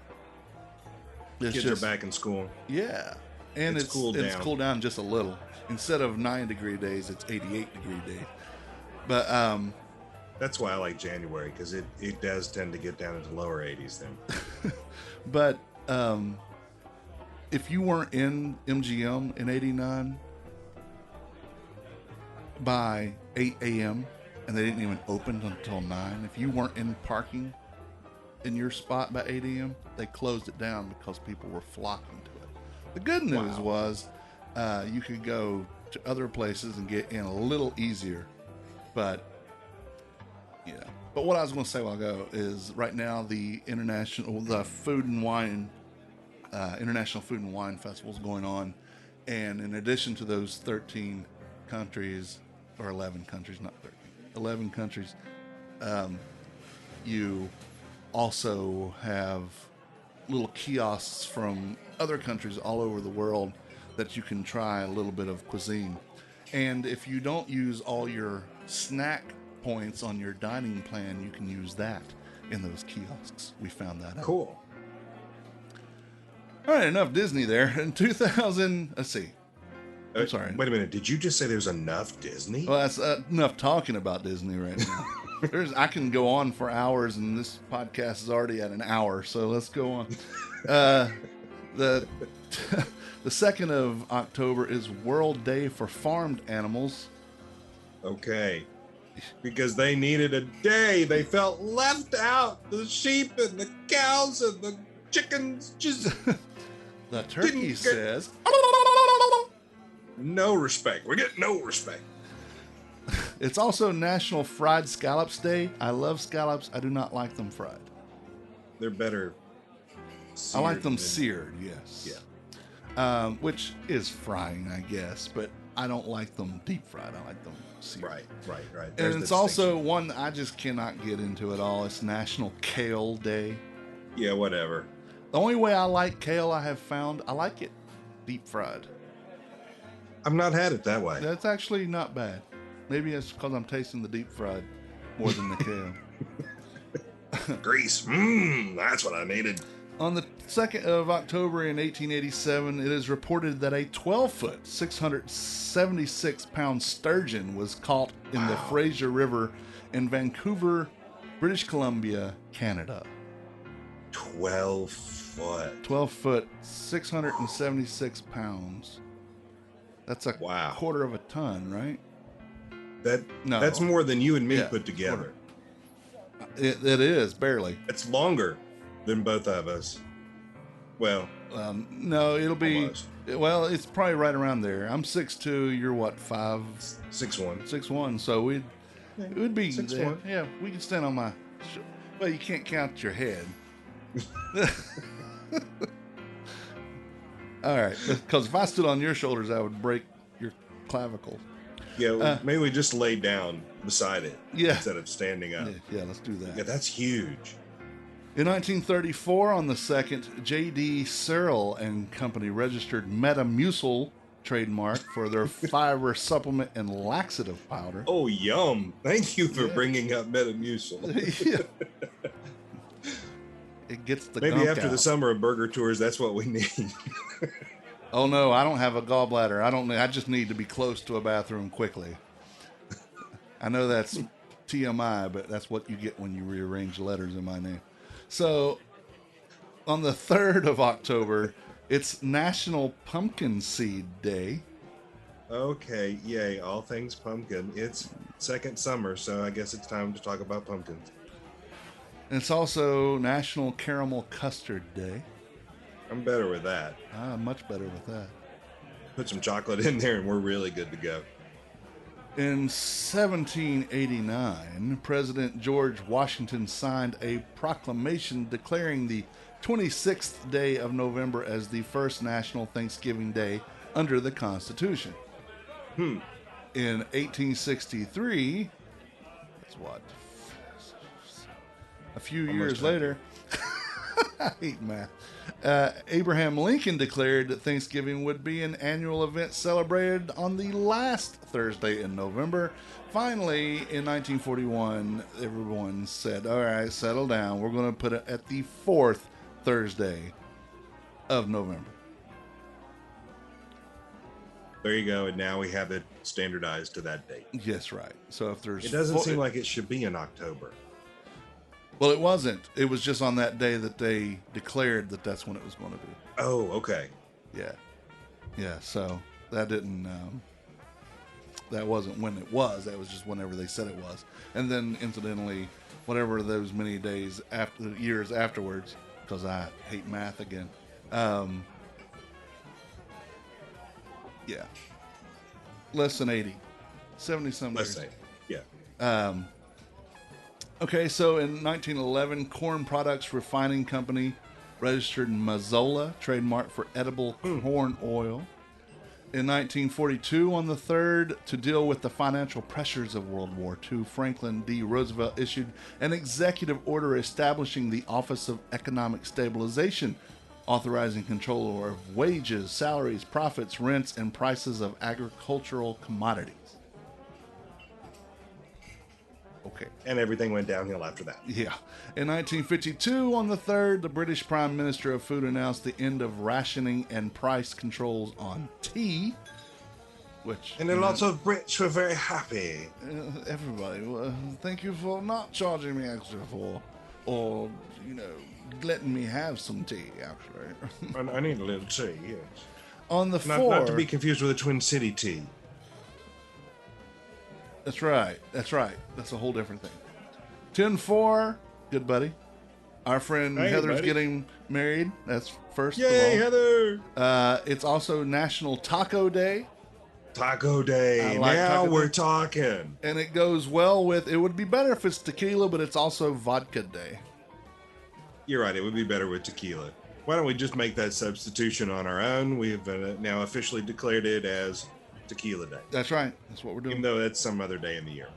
Kids are back in school. Yeah, and it's cooled down just a little. Instead of 9-degree days, it's 88-degree days. But that's why I like January, because it does tend to get down into lower 80s then. But if you weren't in MGM in 89 by 8 a.m. and they didn't even open until 9, if you weren't in parking in your spot by 8 a.m., they closed it down because people were flocking to it. The good news was you could go to other places and get in a little easier. But, But what I was going to say a while ago is right now the Food and Wine International Food and Wine Festival is going on, and in addition to those 13 countries, or 11 countries, not 13, 11 countries, you also have little kiosks from other countries all over the world that you can try a little bit of cuisine. And if you don't use all your snack points on your dining plan, you can use that in those kiosks. We found that out. Cool. All right, enough Disney there. In 2000, let's see. I'm sorry. Wait a minute. Did you just say there's enough Disney? Well, that's enough talking about Disney right now. I can go on for hours, and this podcast is already at an hour, so let's go on. The 2nd of October is World Day for Farmed Animals. Okay. Because they needed a day. They felt left out. The sheep and the cows and the chickens just... The turkey says... No respect. We get no respect. It's also National Fried Scallops Day. I love scallops. I do not like them fried. They're better seared. I like them seared, yes. Yeah. Which is frying, I guess. But I don't like them deep fried. I like them seared. Right. And There's the it's also distinction. one I just cannot get into at all. It's National Kale Day. Yeah, whatever. The only way I like kale I have found, I like it deep fried. I've not had it that way. That's actually not bad. Maybe it's because I'm tasting the deep fried more than the kale. Grease. That's what I needed. On the 2nd of October in 1887, it is reported that a 12-foot, 676-pound sturgeon was caught in the Fraser River in Vancouver, British Columbia, Canada. 12 foot. 12 foot, 676 pounds. That's a Wow. quarter of a ton, right? No. That's more than you and me Yeah, put together. It is, barely. It's longer than both of us. Well, No, it'll be, almost. well, it's probably right around there. I'm 6'2", you're what, 6'1". 6'1", so it would be 6'1". there. Yeah, we can stand on my, well, you can't count your head. All right, because if I stood on your shoulders, I would break your clavicle. Yeah, maybe we just lay down beside it instead of standing up. Yeah, let's do that. Yeah, that's huge. In 1934, on the 2nd, J.D. Searle and Company registered Metamucil trademark for their fiber supplement and laxative powder. Oh, yum. Thank you for bringing up Metamucil. Yeah. It gets the Maybe gunk after out. the summer of burger tours, that's what we need. Oh no, I don't have a gallbladder. I just need to be close to a bathroom quickly. I know that's TMI, but that's what you get when you rearrange letters in my name. So, on the 3rd of October, it's National Pumpkin Seed Day. Okay, yay, all things pumpkin. It's second summer, so I guess it's time to talk about pumpkins. And it's also National Caramel Custard Day. I'm better with that. Much better with that. Put some chocolate in there and we're really good to go. In 1789, President George Washington signed a proclamation declaring the 26th day of November as the first National Thanksgiving Day under the Constitution. In 1863, that's what? A few years later, I hate math. Abraham Lincoln declared that Thanksgiving would be an annual event celebrated on the last Thursday in November. Finally, in 1941, everyone said, all right, settle down. We're going to put it at the fourth Thursday of November. There you go, and now we have it standardized to that date. Yes, right. So if there's... It doesn't seem like it should be in October. Well, it wasn't. It was just on that day that they declared that that's when it was going to be. Oh, okay. Yeah. Yeah, so that didn't... that wasn't when it was. That was just whenever they said it was. And then, incidentally, whatever those many days after, years afterwards, because I hate math again. Yeah. Less than 80. 70-some Let's years. say, yeah. Okay, so in 1911, Corn Products Refining Company registered Mazola, trademark for edible corn oil. In 1942, on the 3rd, to deal with the financial pressures of World War II, Franklin D. Roosevelt issued an executive order establishing the Office of Economic Stabilization, authorizing control of wages, salaries, profits, rents, and prices of agricultural commodities. Okay. And everything went downhill after that. Yeah. In 1952, on the 3rd, the British Prime Minister of Food announced the end of rationing and price controls on tea, which... And then lots of Brits were very happy. everybody, thank you for not charging me extra for, or, letting me have some tea, actually. I need a little tea, yes. On the 4th... Not to be confused with a Twin City tea. That's right. That's a whole different thing. 10-4, good buddy. Our friend Hey, Heather's buddy. getting married. That's first Yay, of all. Heather! It's also National Taco Day. Taco Day. I like Now Taco we're Day. talking. And it goes well with, it would be better if it's tequila, but it's also vodka day. You're right. It would be better with tequila. Why don't we just make that substitution on our own? We've now officially declared it as Tequila Day, That's right. That's what we're even doing. though it's some other day in the year.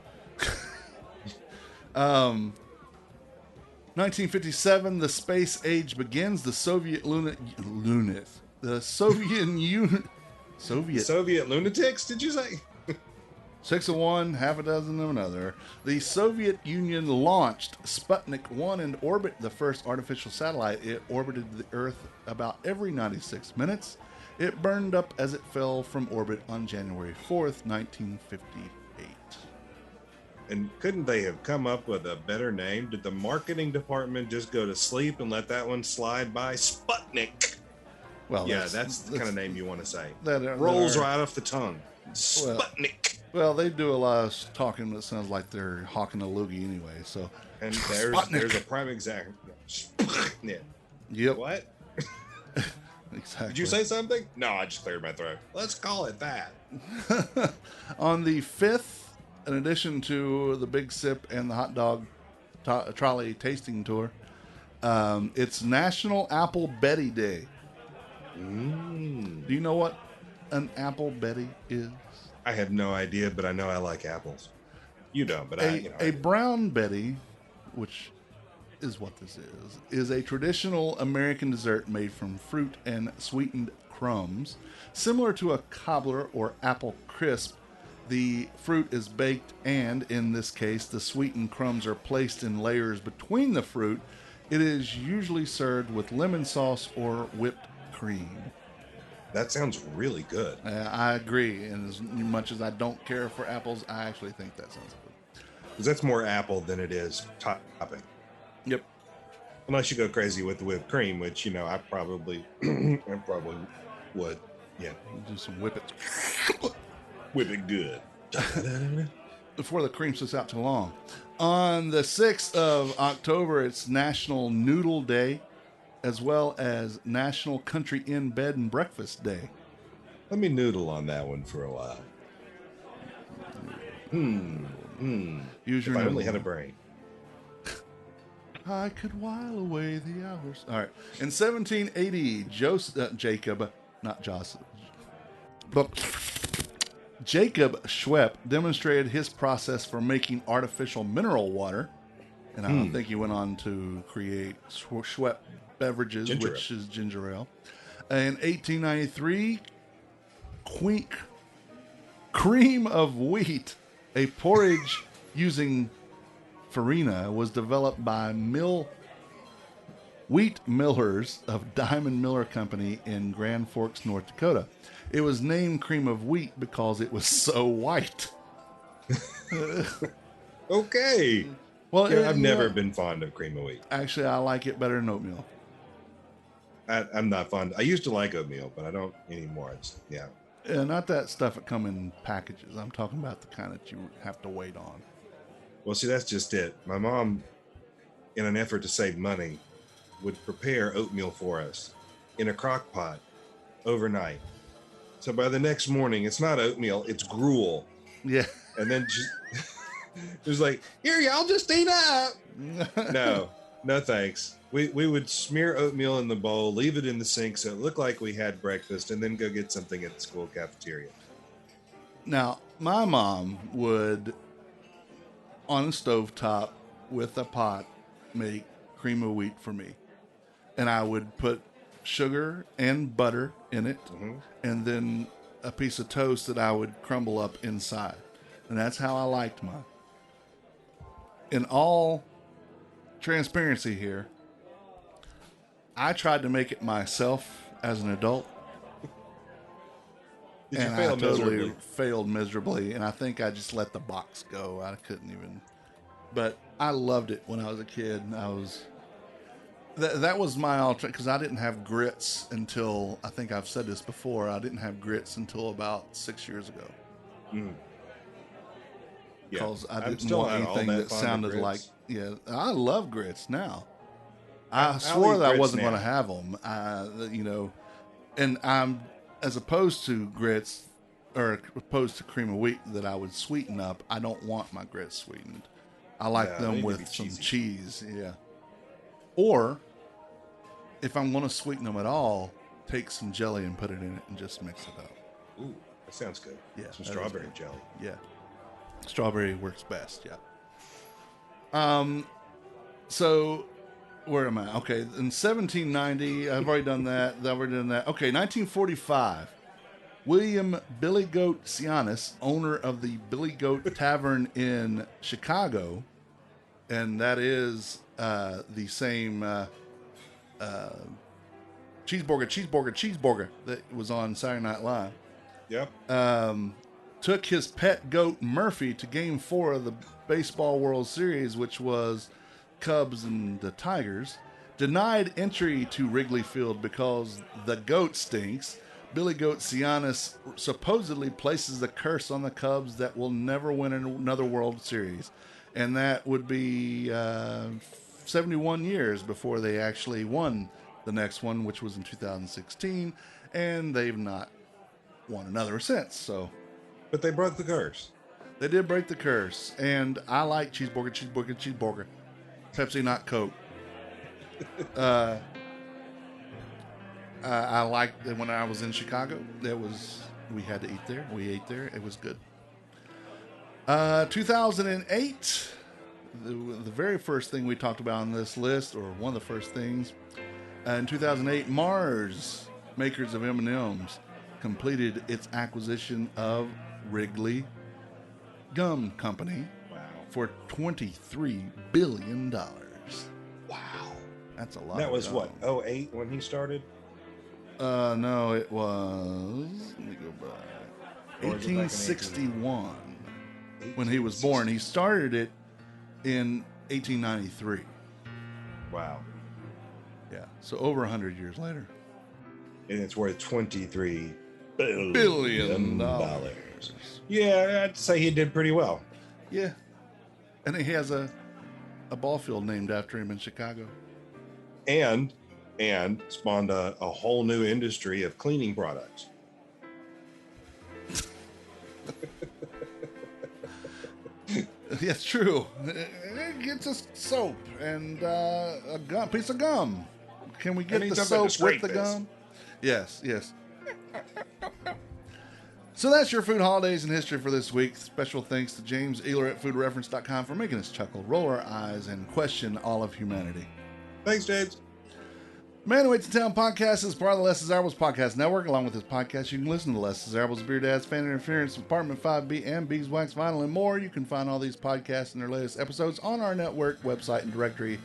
1957, the space age begins. The Soviet the Soviet Union, Soviet Soviet lunatics, did you say? 6 of one, half a dozen of another. The Soviet Union launched Sputnik 1 in orbit, the first artificial satellite. It orbited the Earth about every 96 minutes. It burned up as it fell from orbit on January 4th, 1958. And couldn't they have come up with a better name? Did the marketing department just go to sleep and let that one slide by? Sputnik. Well, Yeah, that's the kind of name you want to say. that Rolls are- right off the tongue. Sputnik. Well, they do a lot of talking that sounds like they're hawking a loogie anyway, so. And Sputnik. there's a prime example. Sputnik. Yep. What? Exactly. Did you say something? No, I just cleared my throat. Let's call it that. On the 5th, in addition to the Big Sip and the hot dog trolley tasting tour, it's National Apple Betty Day. Do you know what an Apple Betty is? I have no idea, but I know I like apples. You don't, but A brown Betty, which is what this is a traditional American dessert made from fruit and sweetened crumbs. Similar to a cobbler or apple crisp, the fruit is baked and, in this case, the sweetened crumbs are placed in layers between the fruit. It is usually served with lemon sauce or whipped cream. That sounds really good. I agree, and as much as I don't care for apples, I actually think that sounds good. Because that's more apple than it is topping. Yep. Unless you go crazy with the whipped cream, which, I probably would. Yeah. Do some whip it. Whip it good. Before the cream sits out too long. On the 6th of October, it's National Noodle Day, as well as National Country Inn Bed and Breakfast Day. Let me noodle on that one for a while. Use your If I noodle. only had a brain. I could while away the hours. All right. In 1780, Jacob Schwepp demonstrated his process for making artificial mineral water. And I think he went on to create Schwepp beverages, Ginger which is ginger ale. In 1893, cream of wheat, a porridge using farina, was developed by wheat millers of Diamond Miller Company in Grand Forks, North Dakota. It was named cream of wheat because it was so white. Okay. Well, I've never been fond of cream of wheat. Actually, I like it better than oatmeal. I'm not fond. I used to like oatmeal, but I don't anymore. Yeah. Not that stuff that come in packages. I'm talking about the kind that you have to wait on. Well, see, that's just it. My mom, in an effort to save money, would prepare oatmeal for us in a crock pot overnight. So by the next morning, it's not oatmeal, it's gruel. Yeah. And then it was like, here, y'all just eat up. No, thanks. We would smear oatmeal in the bowl, leave it in the sink so it looked like we had breakfast, and then go get something at the school cafeteria. Now, my mom would, on a stovetop with a pot, make cream of wheat for me. And I would put sugar and butter in it, and then a piece of toast that I would crumble up inside. And that's how I liked mine. In all transparency here, I tried to make it myself as an adult. Did you And fail I totally miserably? failed miserably, and I think I just let the box go. I couldn't even. But I loved it when I was a kid. That was my alternative, because I didn't have grits until, I think I've said this before, I didn't have grits until about 6 years ago. Yeah. Because I I'm didn't still want not all anything that that fond of sounded like, grits. yeah, I love grits now. I I'll swore eat that I grits wasn't now. going to have them, and I'm, as opposed to grits, or opposed to cream of wheat that I would sweeten up, I don't want my grits sweetened. I like Yeah, they them need to with be some cheesy. cheese, yeah. Or, if I'm going to sweeten them at all, take some jelly and put it in it and just mix it up. Ooh. That sounds good. Yeah, Some that is strawberry good. jelly. Yeah. Strawberry works best, yeah. So where am I? Okay, in 1790, I've already done that. Okay, 1945. William Billy Goat Cianis, owner of the Billy Goat Tavern in Chicago, and that is the same cheeseburger that was on Saturday Night Live. Yep. Took his pet goat Murphy to Game 4 of the Baseball World Series, which was Cubs and the Tigers. Denied entry to Wrigley Field because the goat stinks. Billy Goat Cianis supposedly places a curse on the Cubs that will never win another World Series. And that would be 71 years before they actually won the next one, which was in 2016. And they've not won another since. So, But they broke the curse. they did break the curse. And I like cheeseburger. Pepsi, not Coke. I liked it when I was in Chicago. We had to eat there. We ate there. It was good. 2008, the very first thing we talked about on this list, or one of the first things, in 2008, Mars, makers of M&Ms, completed its acquisition of Wrigley Gum Company for $23 billion. Wow. That's a lot. That of was gum. what, 08 when he started? No, it was. Let me go back. Or was it back in 1861 when he was born. He started it in 1893. Wow. Yeah, so over 100 years later. And it's worth $23 Billion. Yeah, I'd say he did pretty well. Yeah, and he has a ball field named after him in Chicago. And spawned a whole new industry of cleaning products. That's true. It gets us soap and a piece of gum. Can we get And the he's up at soap with the this. gum? Yes. So that's your food holidays and history for this week. Special thanks to James Ehler at foodreference.com for making us chuckle, roll our eyes, and question all of humanity. Thanks, James. Man Who Waits in Town podcast is part of the Les Desirables Podcast Network. Along with this podcast, you can listen to Les Desirables, Beer Dad's, Fan Interference, Apartment 5B, and Beeswax Vinyl, and more. You can find all these podcasts and their latest episodes on our network website and directory,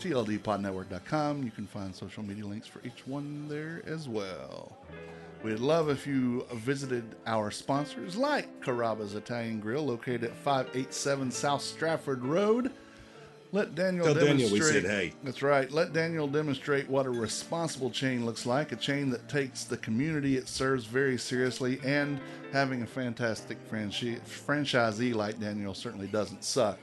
tldpodnetwork.com. You can find social media links for each one there as well. We'd love if you visited our sponsors, like Carrabba's Italian Grill, located at 587 South Stratford Road. Let Daniel Tell demonstrate. Daniel we said hey. That's right. Let Daniel demonstrate what a responsible chain looks like. A chain that takes the community it serves very seriously, and having a fantastic franchisee like Daniel certainly doesn't suck.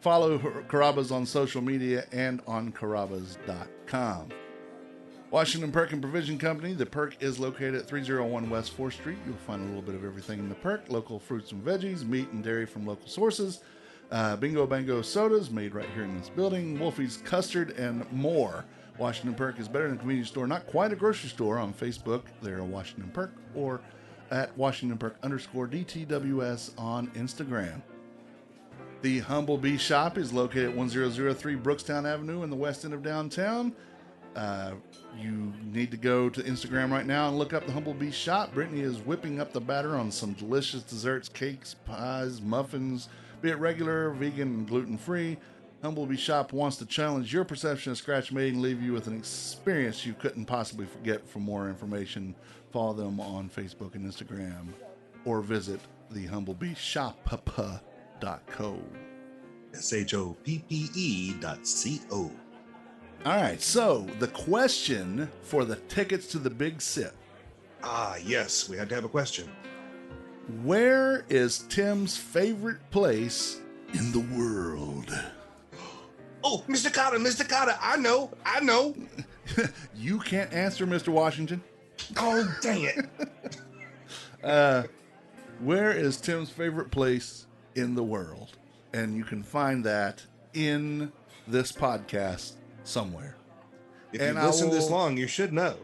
Follow Carrabba's on social media and on Carrabba's.com. Washington Perk and Provision Company. The Perk is located at 301 West 4th Street. You'll find a little bit of everything in the Perk. Local fruits and veggies, meat and dairy from local sources. Bingo Bango sodas made right here in this building. Wolfie's custard and more. Washington Perk is better than a convenience store, not quite a grocery store. On Facebook, they're a Washington Perk, or at Washington Perk_DTWS on Instagram. The Humble Bee Shop is located at 1003 Brookstown Avenue in the west end of downtown. You need to go to Instagram right now and look up the Humble Bee Shop. Brittany is whipping up the batter on some delicious desserts, cakes, pies, muffins, be it regular, vegan, and gluten-free. Humble Bee Shop wants to challenge your perception of scratch made and leave you with an experience you couldn't possibly forget. For more information, follow them on Facebook and Instagram, or visit thehumblebeeshop.co. SHOPPE.co. All right, so the question for the tickets to the Big Sip. Ah, yes, we had to have a question. Where is Tim's favorite place in the world? Oh, Mr. Cotter, I know. You can't answer, Mr. Washington. Oh, dang it. Where is Tim's favorite place in the world? And you can find that in this podcast somewhere. If And you've listened this long, you should know.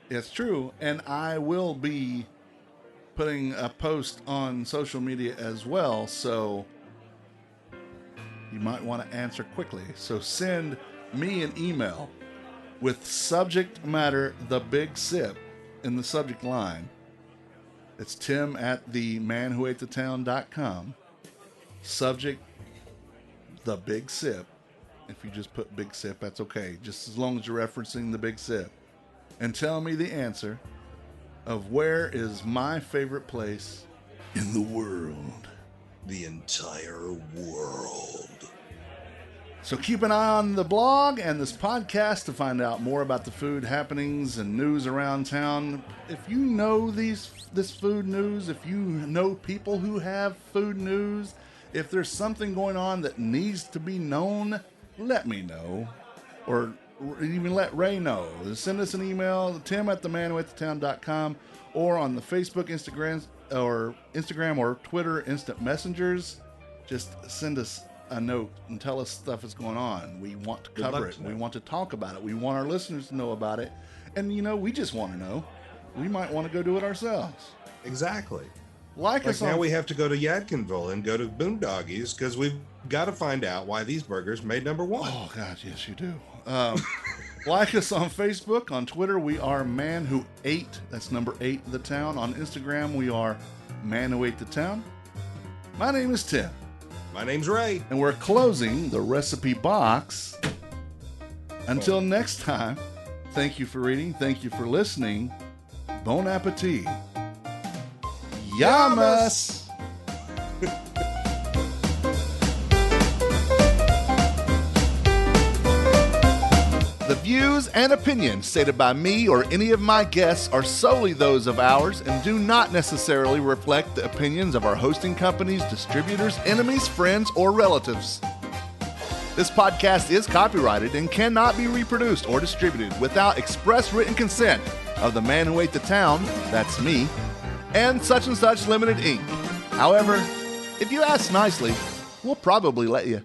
It's true, and I will be putting a post on social media as well, so you might want to answer quickly. So send me an email with subject matter The Big Sip in the subject line. It's Tim at themanwhoatethetown.com. Subject The Big Sip. If you just put Big Sip, that's okay. Just as long as you're referencing The Big Sip. And tell me the answer of where is my favorite place in the world. The entire world. So keep an eye on the blog and this podcast to find out more about the food happenings and news around town. If you know this food news, if you know people who have food news, if there's something going on that needs to be known, let me know. Or even let Ray know. Send us an email, Tim at themanwhoatethetown.com, or on the Facebook, Instagram or Twitter instant messengers. Just send us a note and tell us stuff is going on. We want to cover it. We want to talk about it. We want our listeners to know about it. And, we just want to know. We might want to go do it ourselves. Exactly. Like us now we have to go to Yadkinville and go to Boondoggies because we've got to find out why these burgers made number one. Oh, God, yes, you do. Like us on Facebook. On Twitter, we are Man Who Ate. That's number 8 the town. On Instagram, we are Man Who Ate the Town. My name is Tim. My name's Ray. And we're closing the recipe box. Until next time, thank you for reading. Thank you for listening. Bon appetit. Yamas! The views and opinions stated by me or any of my guests are solely those of ours and do not necessarily reflect the opinions of our hosting companies, distributors, enemies, friends, or relatives. This podcast is copyrighted and cannot be reproduced or distributed without express written consent of the Man Who Ate the Town, that's me, and Such Limited Inc. However, if you ask nicely, we'll probably let you.